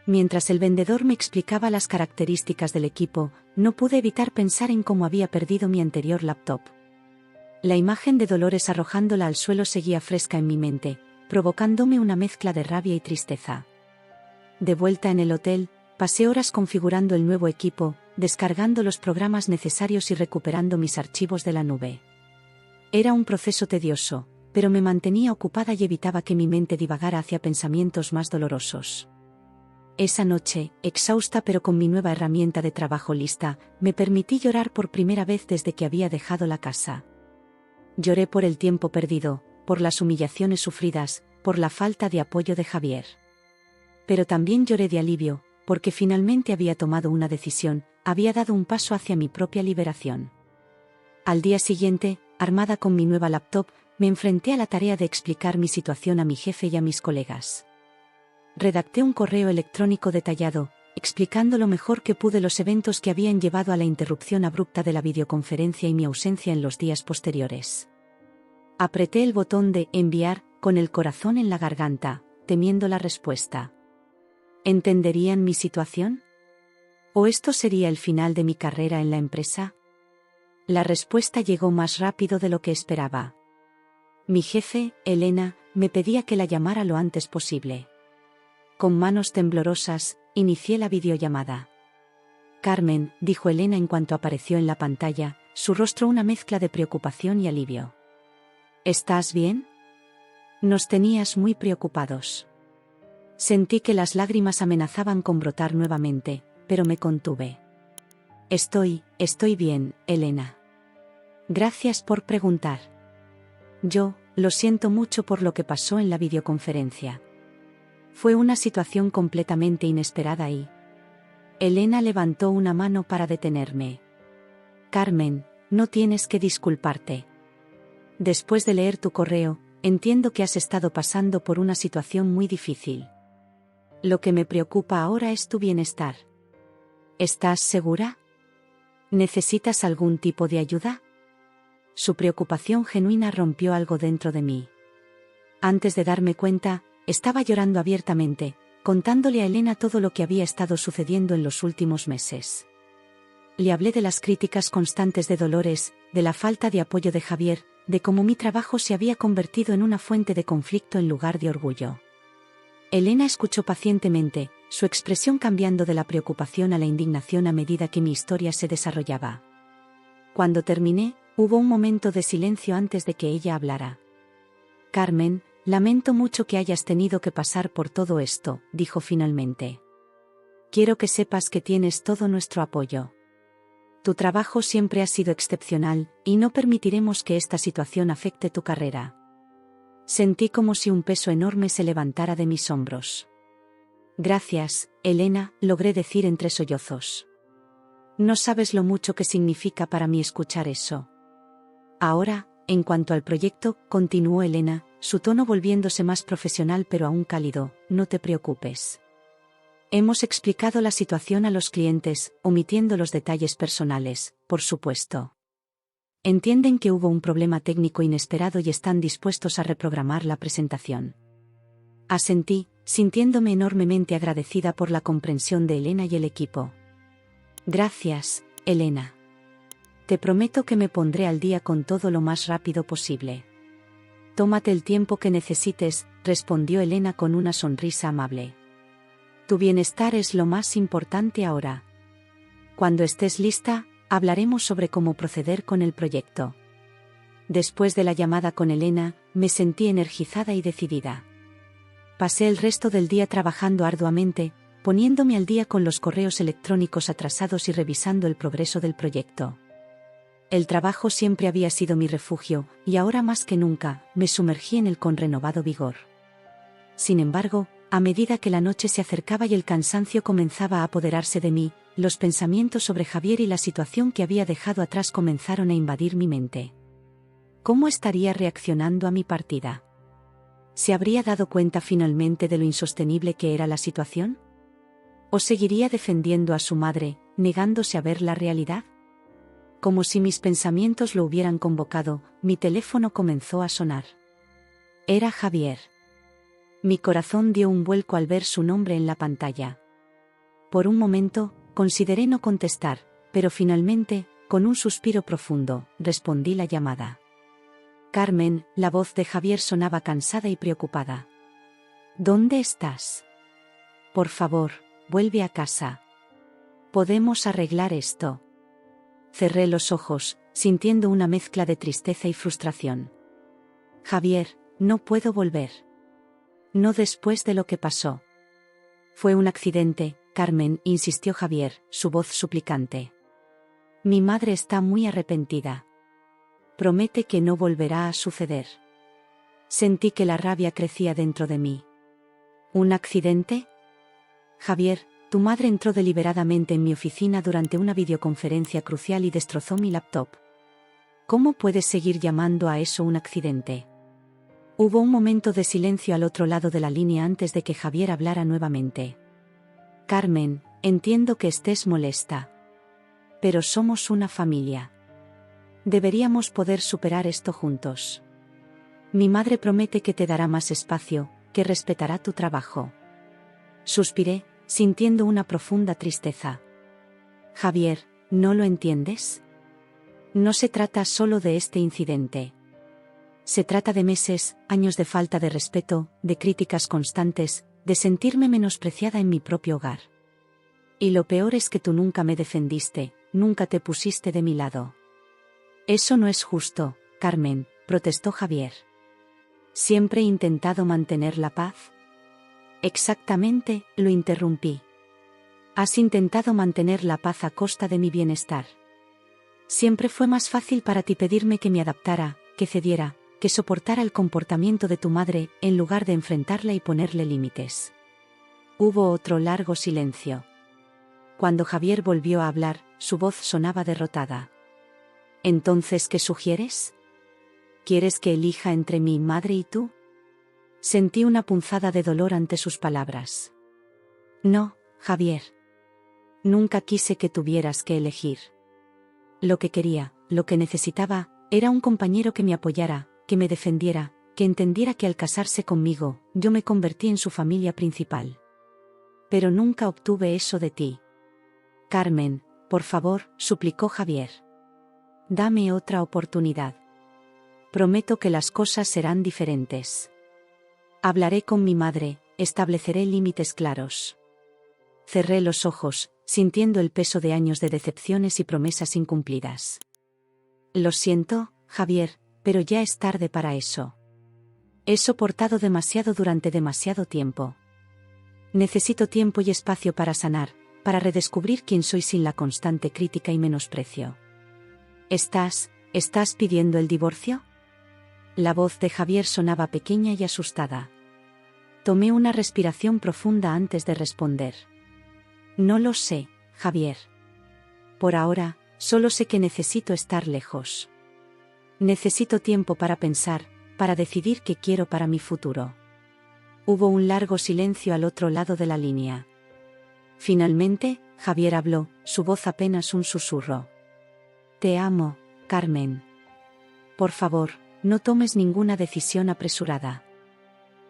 Mientras el vendedor me explicaba las características del equipo, no pude evitar pensar en cómo había perdido mi anterior laptop. La imagen de Dolores arrojándola al suelo seguía fresca en mi mente, provocándome una mezcla de rabia y tristeza. De vuelta en el hotel, pasé horas configurando el nuevo equipo, descargando los programas necesarios y recuperando mis archivos de la nube. Era un proceso tedioso, pero me mantenía ocupada y evitaba que mi mente divagara hacia pensamientos más dolorosos. Esa noche, exhausta pero con mi nueva herramienta de trabajo lista, me permití llorar por primera vez desde que había dejado la casa. Lloré por el tiempo perdido, por las humillaciones sufridas, por la falta de apoyo de Javier. Pero también lloré de alivio, porque finalmente había tomado una decisión, había dado un paso hacia mi propia liberación. Al día siguiente, armada con mi nueva laptop, me enfrenté a la tarea de explicar mi situación a mi jefe y a mis colegas. Redacté un correo electrónico detallado, explicando lo mejor que pude los eventos que habían llevado a la interrupción abrupta de la videoconferencia y mi ausencia en los días posteriores. Apreté el botón de enviar, con el corazón en la garganta, temiendo la respuesta. ¿Entenderían mi situación? ¿O esto sería el final de mi carrera en la empresa? La respuesta llegó más rápido de lo que esperaba. Mi jefe, Elena, me pedía que la llamara lo antes posible. Con manos temblorosas, inicié la videollamada. Carmen, dijo Elena en cuanto apareció en la pantalla, su rostro una mezcla de preocupación y alivio. ¿Estás bien? Nos tenías muy preocupados. Sentí que las lágrimas amenazaban con brotar nuevamente, pero me contuve. Estoy bien, Elena. Gracias por preguntar. Lo siento mucho por lo que pasó en la videoconferencia. Fue una situación completamente inesperada y... Elena levantó una mano para detenerme. Carmen, no tienes que disculparte. Después de leer tu correo, entiendo que has estado pasando por una situación muy difícil. Lo que me preocupa ahora es tu bienestar. ¿Estás segura? ¿Necesitas algún tipo de ayuda? Su preocupación genuina rompió algo dentro de mí. Antes de darme cuenta, estaba llorando abiertamente, contándole a Elena todo lo que había estado sucediendo en los últimos meses. Le hablé de las críticas constantes de Dolores, de la falta de apoyo de Javier, de cómo mi trabajo se había convertido en una fuente de conflicto en lugar de orgullo. Elena escuchó pacientemente, su expresión cambiando de la preocupación a la indignación a medida que mi historia se desarrollaba. Cuando terminé, hubo un momento de silencio antes de que ella hablara. Carmen, lamento mucho que hayas tenido que pasar por todo esto, dijo finalmente. Quiero que sepas que tienes todo nuestro apoyo. Tu trabajo siempre ha sido excepcional, y no permitiremos que esta situación afecte tu carrera. Sentí como si un peso enorme se levantara de mis hombros. Gracias, Elena, logré decir entre sollozos. No sabes lo mucho que significa para mí escuchar eso. Ahora, en cuanto al proyecto, continuó Elena, su tono volviéndose más profesional pero aún cálido, no te preocupes. Hemos explicado la situación a los clientes, omitiendo los detalles personales, por supuesto. Entienden que hubo un problema técnico inesperado y están dispuestos a reprogramar la presentación. Asentí, sintiéndome enormemente agradecida por la comprensión de Elena y el equipo. Gracias, Elena. Te prometo que me pondré al día con todo lo más rápido posible. Tómate el tiempo que necesites, respondió Elena con una sonrisa amable. Tu bienestar es lo más importante ahora. Cuando estés lista, hablaremos sobre cómo proceder con el proyecto. Después de la llamada con Elena, me sentí energizada y decidida. Pasé el resto del día trabajando arduamente, poniéndome al día con los correos electrónicos atrasados y revisando el progreso del proyecto. El trabajo siempre había sido mi refugio, y ahora más que nunca, me sumergí en él con renovado vigor. Sin embargo, a medida que la noche se acercaba y el cansancio comenzaba a apoderarse de mí, los pensamientos sobre Javier y la situación que había dejado atrás comenzaron a invadir mi mente. ¿Cómo estaría reaccionando a mi partida? ¿Se habría dado cuenta finalmente de lo insostenible que era la situación? ¿O seguiría defendiendo a su madre, negándose a ver la realidad? Como si mis pensamientos lo hubieran convocado, mi teléfono comenzó a sonar. Era Javier. Mi corazón dio un vuelco al ver su nombre en la pantalla. Por un momento, consideré no contestar, pero finalmente, con un suspiro profundo, respondí la llamada. Carmen, la voz de Javier sonaba cansada y preocupada. ¿Dónde estás? Por favor, vuelve a casa. Podemos arreglar esto. Cerré los ojos, sintiendo una mezcla de tristeza y frustración. Javier, no puedo volver. No después de lo que pasó. Fue un accidente, Carmen, insistió Javier, su voz suplicante. Mi madre está muy arrepentida. Promete que no volverá a suceder. Sentí que la rabia crecía dentro de mí. ¿Un accidente? Javier, tu madre entró deliberadamente en mi oficina durante una videoconferencia crucial y destrozó mi laptop. ¿Cómo puedes seguir llamando a eso un accidente? Hubo un momento de silencio al otro lado de la línea antes de que Javier hablara nuevamente. Carmen, entiendo que estés molesta. Pero somos una familia. Deberíamos poder superar esto juntos. Mi madre promete que te dará más espacio, que respetará tu trabajo. Suspiré, sintiendo una profunda tristeza. Javier, ¿no lo entiendes? No se trata solo de este incidente. Se trata de meses, años de falta de respeto, de críticas constantes, de sentirme menospreciada en mi propio hogar. Y lo peor es que tú nunca me defendiste, nunca te pusiste de mi lado. Eso no es justo, Carmen, protestó Javier. ¿Siempre he intentado mantener la paz? Exactamente, lo interrumpí. Has intentado mantener la paz a costa de mi bienestar. Siempre fue más fácil para ti pedirme que me adaptara, que cediera, que soportara el comportamiento de tu madre, en lugar de enfrentarla y ponerle límites. Hubo otro largo silencio. Cuando Javier volvió a hablar, su voz sonaba derrotada. ¿Entonces qué sugieres? ¿Quieres que elija entre mi madre y tú? Sentí una punzada de dolor ante sus palabras. No, Javier. Nunca quise que tuvieras que elegir. Lo que quería, lo que necesitaba, era un compañero que me apoyara, que me defendiera, que entendiera que al casarse conmigo, yo me convertí en su familia principal. Pero nunca obtuve eso de ti. Carmen, por favor, suplicó Javier. Dame otra oportunidad. Prometo que las cosas serán diferentes. Hablaré con mi madre, estableceré límites claros. Cerré los ojos, sintiendo el peso de años de decepciones y promesas incumplidas. Lo siento, Javier, pero ya es tarde para eso. He soportado demasiado durante demasiado tiempo. Necesito tiempo y espacio para sanar, para redescubrir quién soy sin la constante crítica y menosprecio. ¿Estás pidiendo el divorcio? La voz de Javier sonaba pequeña y asustada. Tomé una respiración profunda antes de responder. No lo sé, Javier. Por ahora, solo sé que necesito estar lejos. Necesito tiempo para pensar, para decidir qué quiero para mi futuro. Hubo un largo silencio al otro lado de la línea. Finalmente, Javier habló, su voz apenas un susurro. Te amo, Carmen. Por favor, no tomes ninguna decisión apresurada.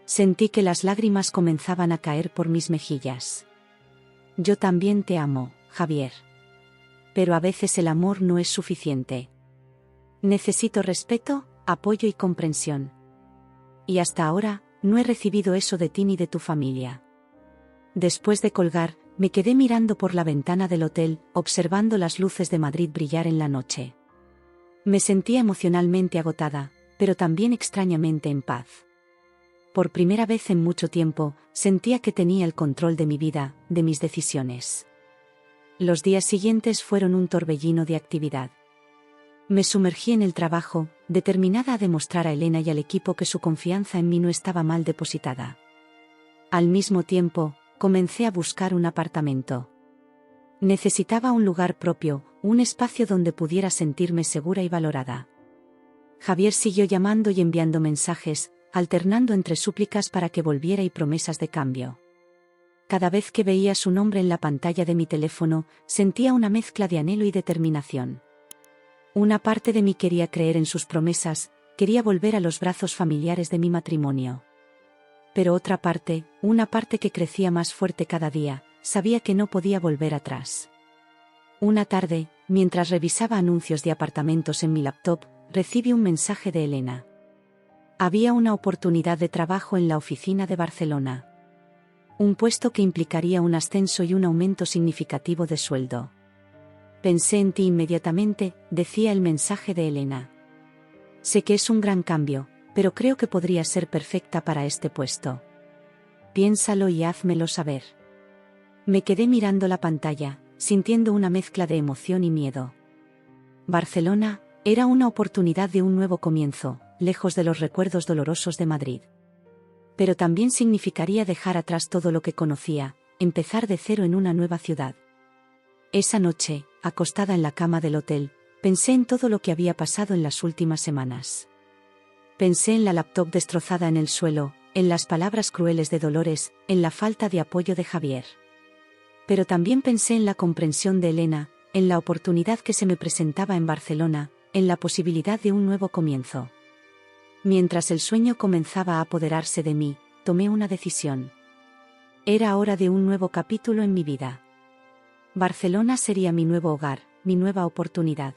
Sentí que las lágrimas comenzaban a caer por mis mejillas. Yo también te amo, Javier. Pero a veces el amor no es suficiente. Necesito respeto, apoyo y comprensión. Y hasta ahora, no he recibido eso de ti ni de tu familia. Después de colgar, me quedé mirando por la ventana del hotel, observando las luces de Madrid brillar en la noche. Me sentía emocionalmente agotada, pero también extrañamente en paz. Por primera vez en mucho tiempo, sentía que tenía el control de mi vida, de mis decisiones. Los días siguientes fueron un torbellino de actividad. Me sumergí en el trabajo, determinada a demostrar a Elena y al equipo que su confianza en mí no estaba mal depositada. Al mismo tiempo, comencé a buscar un apartamento. Necesitaba un lugar propio, un espacio donde pudiera sentirme segura y valorada. Javier siguió llamando y enviando mensajes, alternando entre súplicas para que volviera y promesas de cambio. Cada vez que veía su nombre en la pantalla de mi teléfono, sentía una mezcla de anhelo y determinación. Una parte de mí quería creer en sus promesas, quería volver a los brazos familiares de mi matrimonio. Pero otra parte, una parte que crecía más fuerte cada día, sabía que no podía volver atrás. Una tarde, mientras revisaba anuncios de apartamentos en mi laptop, recibí un mensaje de Elena. Había una oportunidad de trabajo en la oficina de Barcelona. Un puesto que implicaría un ascenso y un aumento significativo de sueldo. Pensé en ti inmediatamente, decía el mensaje de Elena. Sé que es un gran cambio, pero creo que podría ser perfecta para este puesto. Piénsalo y házmelo saber. Me quedé mirando la pantalla, sintiendo una mezcla de emoción y miedo. Barcelona, Era una oportunidad de un nuevo comienzo, lejos de los recuerdos dolorosos de Madrid. Pero también significaría dejar atrás todo lo que conocía, empezar de cero en una nueva ciudad. Esa noche, acostada en la cama del hotel, pensé en todo lo que había pasado en las últimas semanas. Pensé en la laptop destrozada en el suelo, en las palabras crueles de Dolores, en la falta de apoyo de Javier. Pero también pensé en la comprensión de Elena, en la oportunidad que se me presentaba en Barcelona, en la posibilidad de un nuevo comienzo. Mientras el sueño comenzaba a apoderarse de mí, tomé una decisión. Era hora de un nuevo capítulo en mi vida. Barcelona sería mi nuevo hogar, mi nueva oportunidad.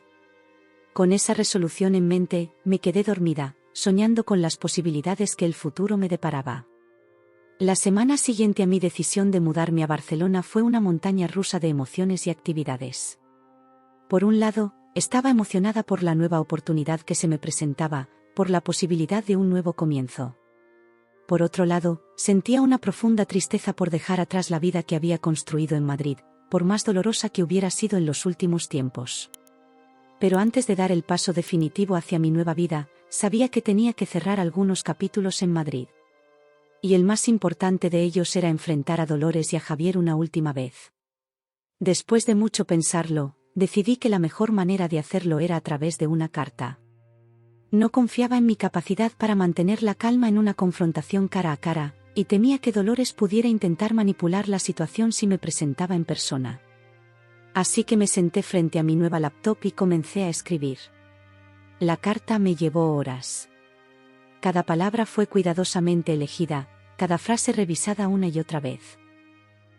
Con esa resolución en mente, me quedé dormida, soñando con las posibilidades que el futuro me deparaba. La semana siguiente a mi decisión de mudarme a Barcelona fue una montaña rusa de emociones y actividades. Por un lado, estaba emocionada por la nueva oportunidad que se me presentaba, por la posibilidad de un nuevo comienzo. Por otro lado, sentía una profunda tristeza por dejar atrás la vida que había construido en Madrid, por más dolorosa que hubiera sido en los últimos tiempos. Pero antes de dar el paso definitivo hacia mi nueva vida, sabía que tenía que cerrar algunos capítulos en Madrid. Y el más importante de ellos era enfrentar a Dolores y a Javier una última vez. Después de mucho pensarlo, decidí que la mejor manera de hacerlo era a través de una carta. No confiaba en mi capacidad para mantener la calma en una confrontación cara a cara, y temía que Dolores pudiera intentar manipular la situación si me presentaba en persona. Así que me senté frente a mi nueva laptop y comencé a escribir. La carta me llevó horas. Cada palabra fue cuidadosamente elegida, cada frase revisada una y otra vez.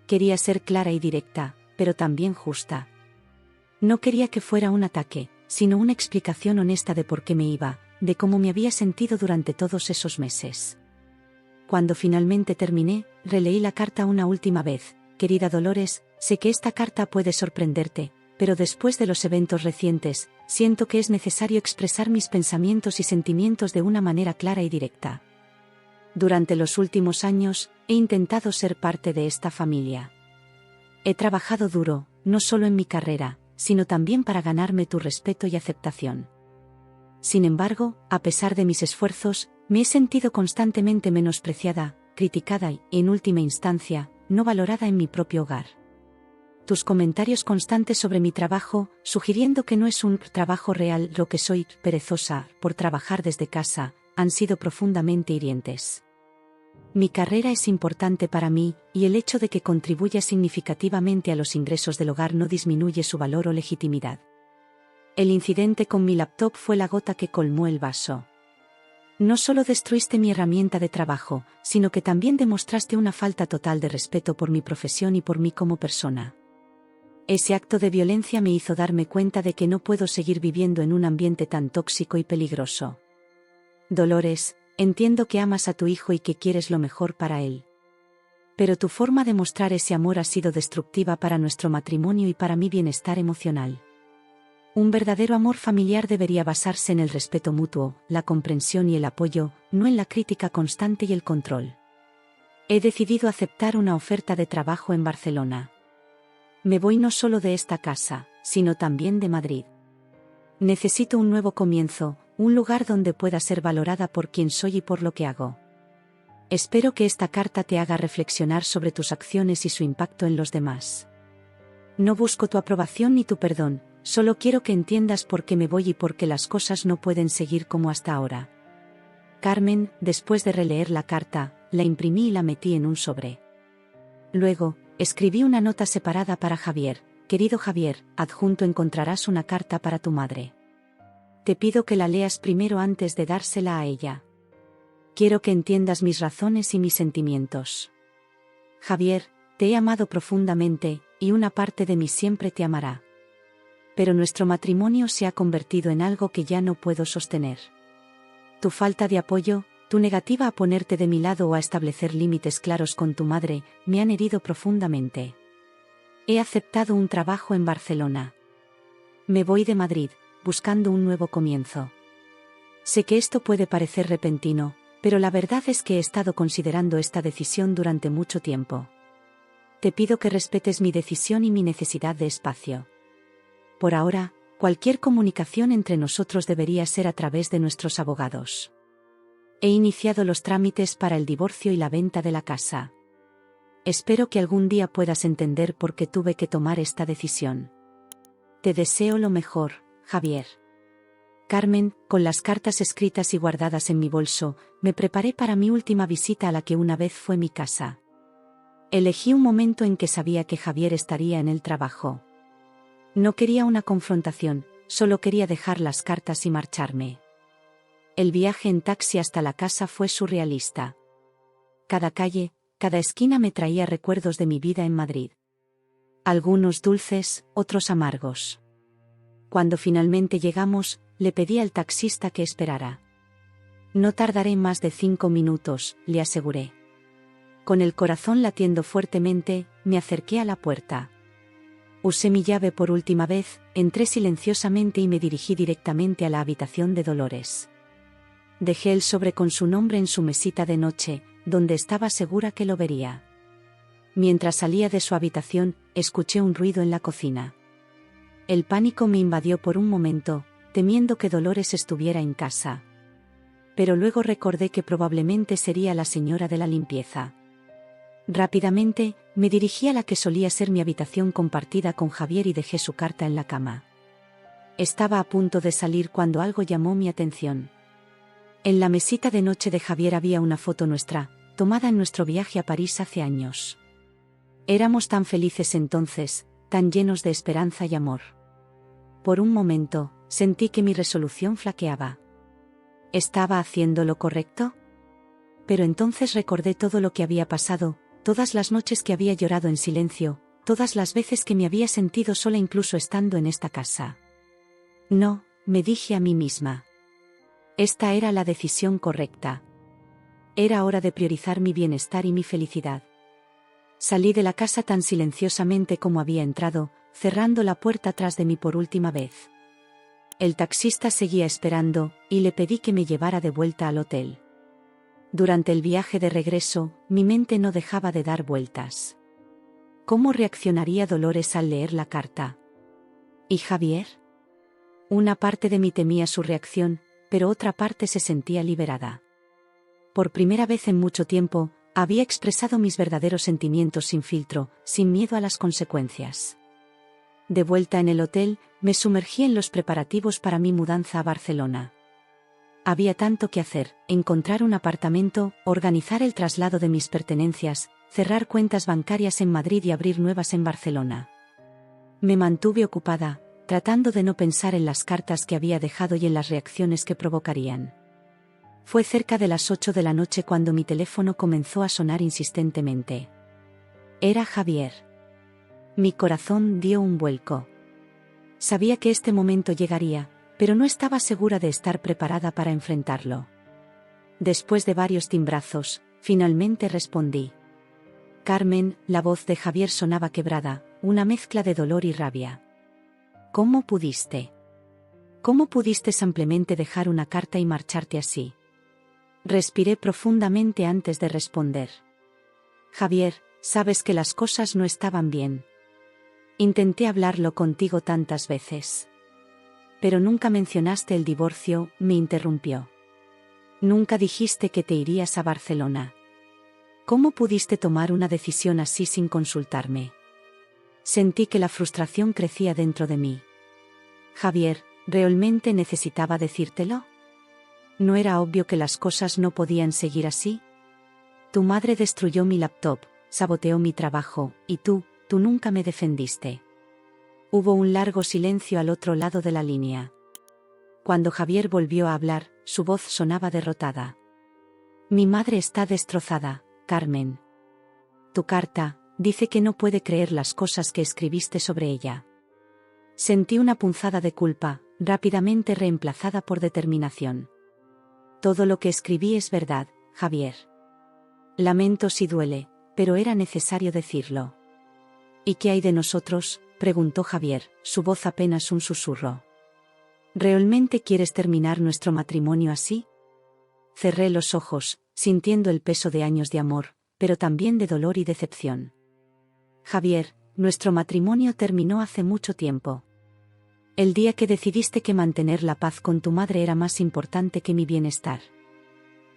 Quería ser clara y directa, pero también justa. No quería que fuera un ataque, sino una explicación honesta de por qué me iba, de cómo me había sentido durante todos esos meses. Cuando finalmente terminé, releí la carta una última vez. Querida Dolores, sé que esta carta puede sorprenderte, pero después de los eventos recientes, siento que es necesario expresar mis pensamientos y sentimientos de una manera clara y directa. Durante los últimos años, he intentado ser parte de esta familia. He trabajado duro, no solo en mi carrera, sino también para ganarme tu respeto y aceptación. Sin embargo, a pesar de mis esfuerzos, me he sentido constantemente menospreciada, criticada y, en última instancia, no valorada en mi propio hogar. Tus comentarios constantes sobre mi trabajo, sugiriendo que no es un trabajo real lo que soy, perezosa, por trabajar desde casa, han sido profundamente hirientes. Mi carrera es importante para mí, y el hecho de que contribuya significativamente a los ingresos del hogar no disminuye su valor o legitimidad. El incidente con mi laptop fue la gota que colmó el vaso. No solo destruiste mi herramienta de trabajo, sino que también demostraste una falta total de respeto por mi profesión y por mí como persona. Ese acto de violencia me hizo darme cuenta de que no puedo seguir viviendo en un ambiente tan tóxico y peligroso. Dolores, entiendo que amas a tu hijo y que quieres lo mejor para él. Pero tu forma de mostrar ese amor ha sido destructiva para nuestro matrimonio y para mi bienestar emocional. Un verdadero amor familiar debería basarse en el respeto mutuo, la comprensión y el apoyo, no en la crítica constante y el control. He decidido aceptar una oferta de trabajo en Barcelona. Me voy no solo de esta casa, sino también de Madrid. Necesito un nuevo comienzo, un lugar donde pueda ser valorada por quien soy y por lo que hago. Espero que esta carta te haga reflexionar sobre tus acciones y su impacto en los demás. No busco tu aprobación ni tu perdón, solo quiero que entiendas por qué me voy y por qué las cosas no pueden seguir como hasta ahora. Carmen, después de releer la carta, la imprimí y la metí en un sobre. Luego, escribí una nota separada para Javier. Querido Javier, adjunto encontrarás una carta para tu madre. Te pido que la leas primero antes de dársela a ella. Quiero que entiendas mis razones y mis sentimientos. Javier, te he amado profundamente, y una parte de mí siempre te amará. Pero nuestro matrimonio se ha convertido en algo que ya no puedo sostener. Tu falta de apoyo, tu negativa a ponerte de mi lado o a establecer límites claros con tu madre, me han herido profundamente. He aceptado un trabajo en Barcelona. Me voy de Madrid, buscando un nuevo comienzo. Sé que esto puede parecer repentino, pero la verdad es que he estado considerando esta decisión durante mucho tiempo. Te pido que respetes mi decisión y mi necesidad de espacio. Por ahora, Cualquier comunicación entre nosotros debería ser a través de nuestros abogados. He iniciado los trámites para el divorcio y la venta de la casa. Espero que algún día puedas entender por qué tuve que tomar esta decisión. Te deseo lo mejor, Javier. Carmen, con las cartas escritas y guardadas en mi bolso, me preparé para mi última visita a la que una vez fue mi casa. Elegí un momento en que sabía que Javier estaría en el trabajo. No quería una confrontación, solo quería dejar las cartas y marcharme. El viaje en taxi hasta la casa fue surrealista. Cada calle, cada esquina me traía recuerdos de mi vida en Madrid. Algunos dulces, otros amargos. Cuando finalmente llegamos, le pedí al taxista que esperara. No tardaré más de 5 minutos, le aseguré. Con el corazón latiendo fuertemente, me acerqué a la puerta. Usé mi llave por última vez, entré silenciosamente y me dirigí directamente a la habitación de Dolores. Dejé el sobre con su nombre en su mesita de noche, donde estaba segura que lo vería. Mientras salía de su habitación, escuché un ruido en la cocina. El pánico me invadió por un momento, temiendo que Dolores estuviera en casa. Pero luego recordé que probablemente sería la señora de la limpieza. Rápidamente, me dirigí a la que solía ser mi habitación compartida con Javier y dejé su carta en la cama. Estaba a punto de salir cuando algo llamó mi atención. En la mesita de noche de Javier había una foto nuestra, tomada en nuestro viaje a París hace años. Éramos tan felices entonces, tan llenos de esperanza y amor. Por un momento, sentí que mi resolución flaqueaba. ¿Estaba haciendo lo correcto? Pero entonces recordé todo lo que había pasado, todas las noches que había llorado en silencio, todas las veces que me había sentido sola incluso estando en esta casa. No, me dije a mí misma. Esta era la decisión correcta. Era hora de priorizar mi bienestar y mi felicidad. Salí de la casa tan silenciosamente como había entrado, cerrando la puerta tras de mí por última vez. El taxista seguía esperando, y le pedí que me llevara de vuelta al hotel. Durante el viaje de regreso, mi mente no dejaba de dar vueltas. ¿Cómo reaccionaría Dolores al leer la carta? ¿Y Javier? Una parte de mí temía su reacción, pero otra parte se sentía liberada. Por primera vez en mucho tiempo, había expresado mis verdaderos sentimientos sin filtro, sin miedo a las consecuencias. De vuelta en el hotel, me sumergí en los preparativos para mi mudanza a Barcelona. Había tanto que hacer: encontrar un apartamento, organizar el traslado de mis pertenencias, cerrar cuentas bancarias en Madrid y abrir nuevas en Barcelona. Me mantuve ocupada, tratando de no pensar en las cartas que había dejado y en las reacciones que provocarían. Fue cerca de las 8 de la noche cuando mi teléfono comenzó a sonar insistentemente. Era Javier. Mi corazón dio un vuelco. Sabía que este momento llegaría, pero no estaba segura de estar preparada para enfrentarlo. Después de varios timbrazos, finalmente respondí. Carmen, la voz de Javier sonaba quebrada, una mezcla de dolor y rabia. ¿Cómo pudiste? ¿Cómo pudiste simplemente dejar una carta y marcharte así? Respiré profundamente antes de responder. Javier, sabes que las cosas no estaban bien. Intenté hablarlo contigo tantas veces. Pero nunca mencionaste el divorcio, me interrumpió. Nunca dijiste que te irías a Barcelona. ¿Cómo pudiste tomar una decisión así sin consultarme? Sentí que la frustración crecía dentro de mí. Javier, ¿realmente necesitaba decírtelo? ¿No era obvio que las cosas no podían seguir así? Tu madre destruyó mi laptop, saboteó mi trabajo, y tú nunca me defendiste. Hubo un largo silencio al otro lado de la línea. Cuando Javier volvió a hablar, su voz sonaba derrotada. Mi madre está destrozada, Carmen. Tu carta dice que no puede creer las cosas que escribiste sobre ella. Sentí una punzada de culpa, rápidamente reemplazada por determinación. Todo lo que escribí es verdad, Javier. Lamento si duele, pero era necesario decirlo. ¿Y qué hay de nosotros?, preguntó Javier, su voz apenas un susurro. ¿Realmente quieres terminar nuestro matrimonio así? Cerré los ojos, sintiendo el peso de años de amor, pero también de dolor y decepción. Javier, nuestro matrimonio terminó hace mucho tiempo. El día que decidiste que mantener la paz con tu madre era más importante que mi bienestar.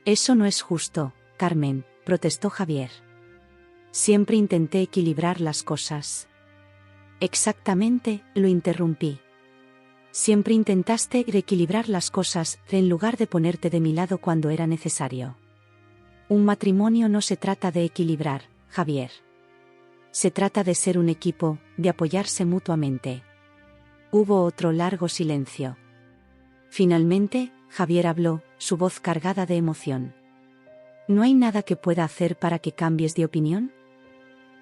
Eso no es justo, Carmen, protestó Javier. Siempre intenté equilibrar las cosas. Exactamente, lo interrumpí. Siempre intentaste reequilibrar las cosas, en lugar de ponerte de mi lado cuando era necesario. Un matrimonio no se trata de equilibrar, Javier. Se trata de ser un equipo, de apoyarse mutuamente. Hubo otro largo silencio. Finalmente, Javier habló, su voz cargada de emoción. ¿No hay nada que pueda hacer para que cambies de opinión?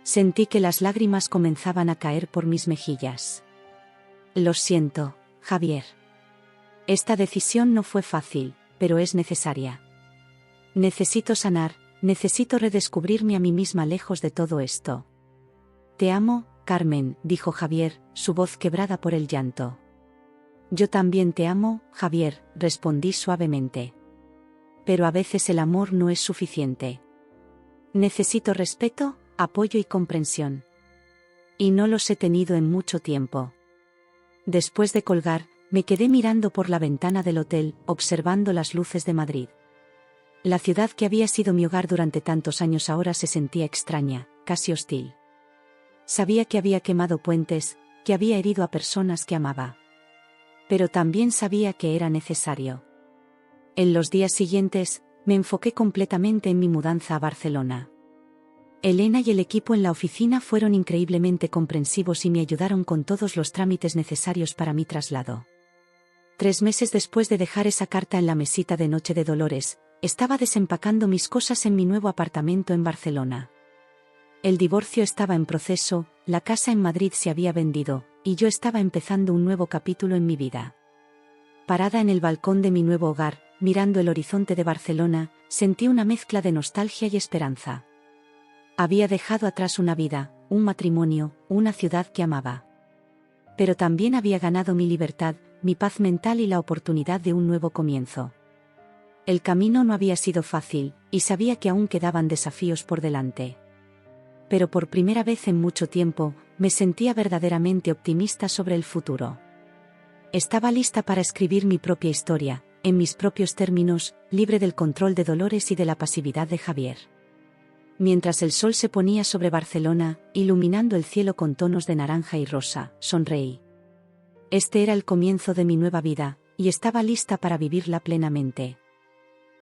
Sentí que las lágrimas comenzaban a caer por mis mejillas. Lo siento, Javier. Esta decisión no fue fácil, pero es necesaria. Necesito sanar, necesito redescubrirme a mí misma lejos de todo esto. Te amo, Carmen, dijo Javier, su voz quebrada por el llanto. Yo también te amo, Javier, respondí suavemente. Pero a veces el amor no es suficiente. Necesito respeto, apoyo y comprensión. Y no los he tenido en mucho tiempo. Después de colgar, me quedé mirando por la ventana del hotel, observando las luces de Madrid. La ciudad que había sido mi hogar durante tantos años ahora se sentía extraña, casi hostil. Sabía que había quemado puentes, que había herido a personas que amaba. Pero también sabía que era necesario. En los días siguientes, me enfoqué completamente en mi mudanza a Barcelona. Elena y el equipo en la oficina fueron increíblemente comprensivos y me ayudaron con todos los trámites necesarios para mi traslado. 3 meses después de dejar esa carta en la mesita de Noche de Dolores, estaba desempacando mis cosas en mi nuevo apartamento en Barcelona. El divorcio estaba en proceso, la casa en Madrid se había vendido, y yo estaba empezando un nuevo capítulo en mi vida. Parada en el balcón de mi nuevo hogar, mirando el horizonte de Barcelona, sentí una mezcla de nostalgia y esperanza. Había dejado atrás una vida, un matrimonio, una ciudad que amaba. Pero también había ganado mi libertad, mi paz mental y la oportunidad de un nuevo comienzo. El camino no había sido fácil, y sabía que aún quedaban desafíos por delante. Pero por primera vez en mucho tiempo, me sentía verdaderamente optimista sobre el futuro. Estaba lista para escribir mi propia historia, en mis propios términos, libre del control de Dolores y de la pasividad de Javier. Mientras el sol se ponía sobre Barcelona, iluminando el cielo con tonos de naranja y rosa, sonreí. Este era el comienzo de mi nueva vida, y estaba lista para vivirla plenamente.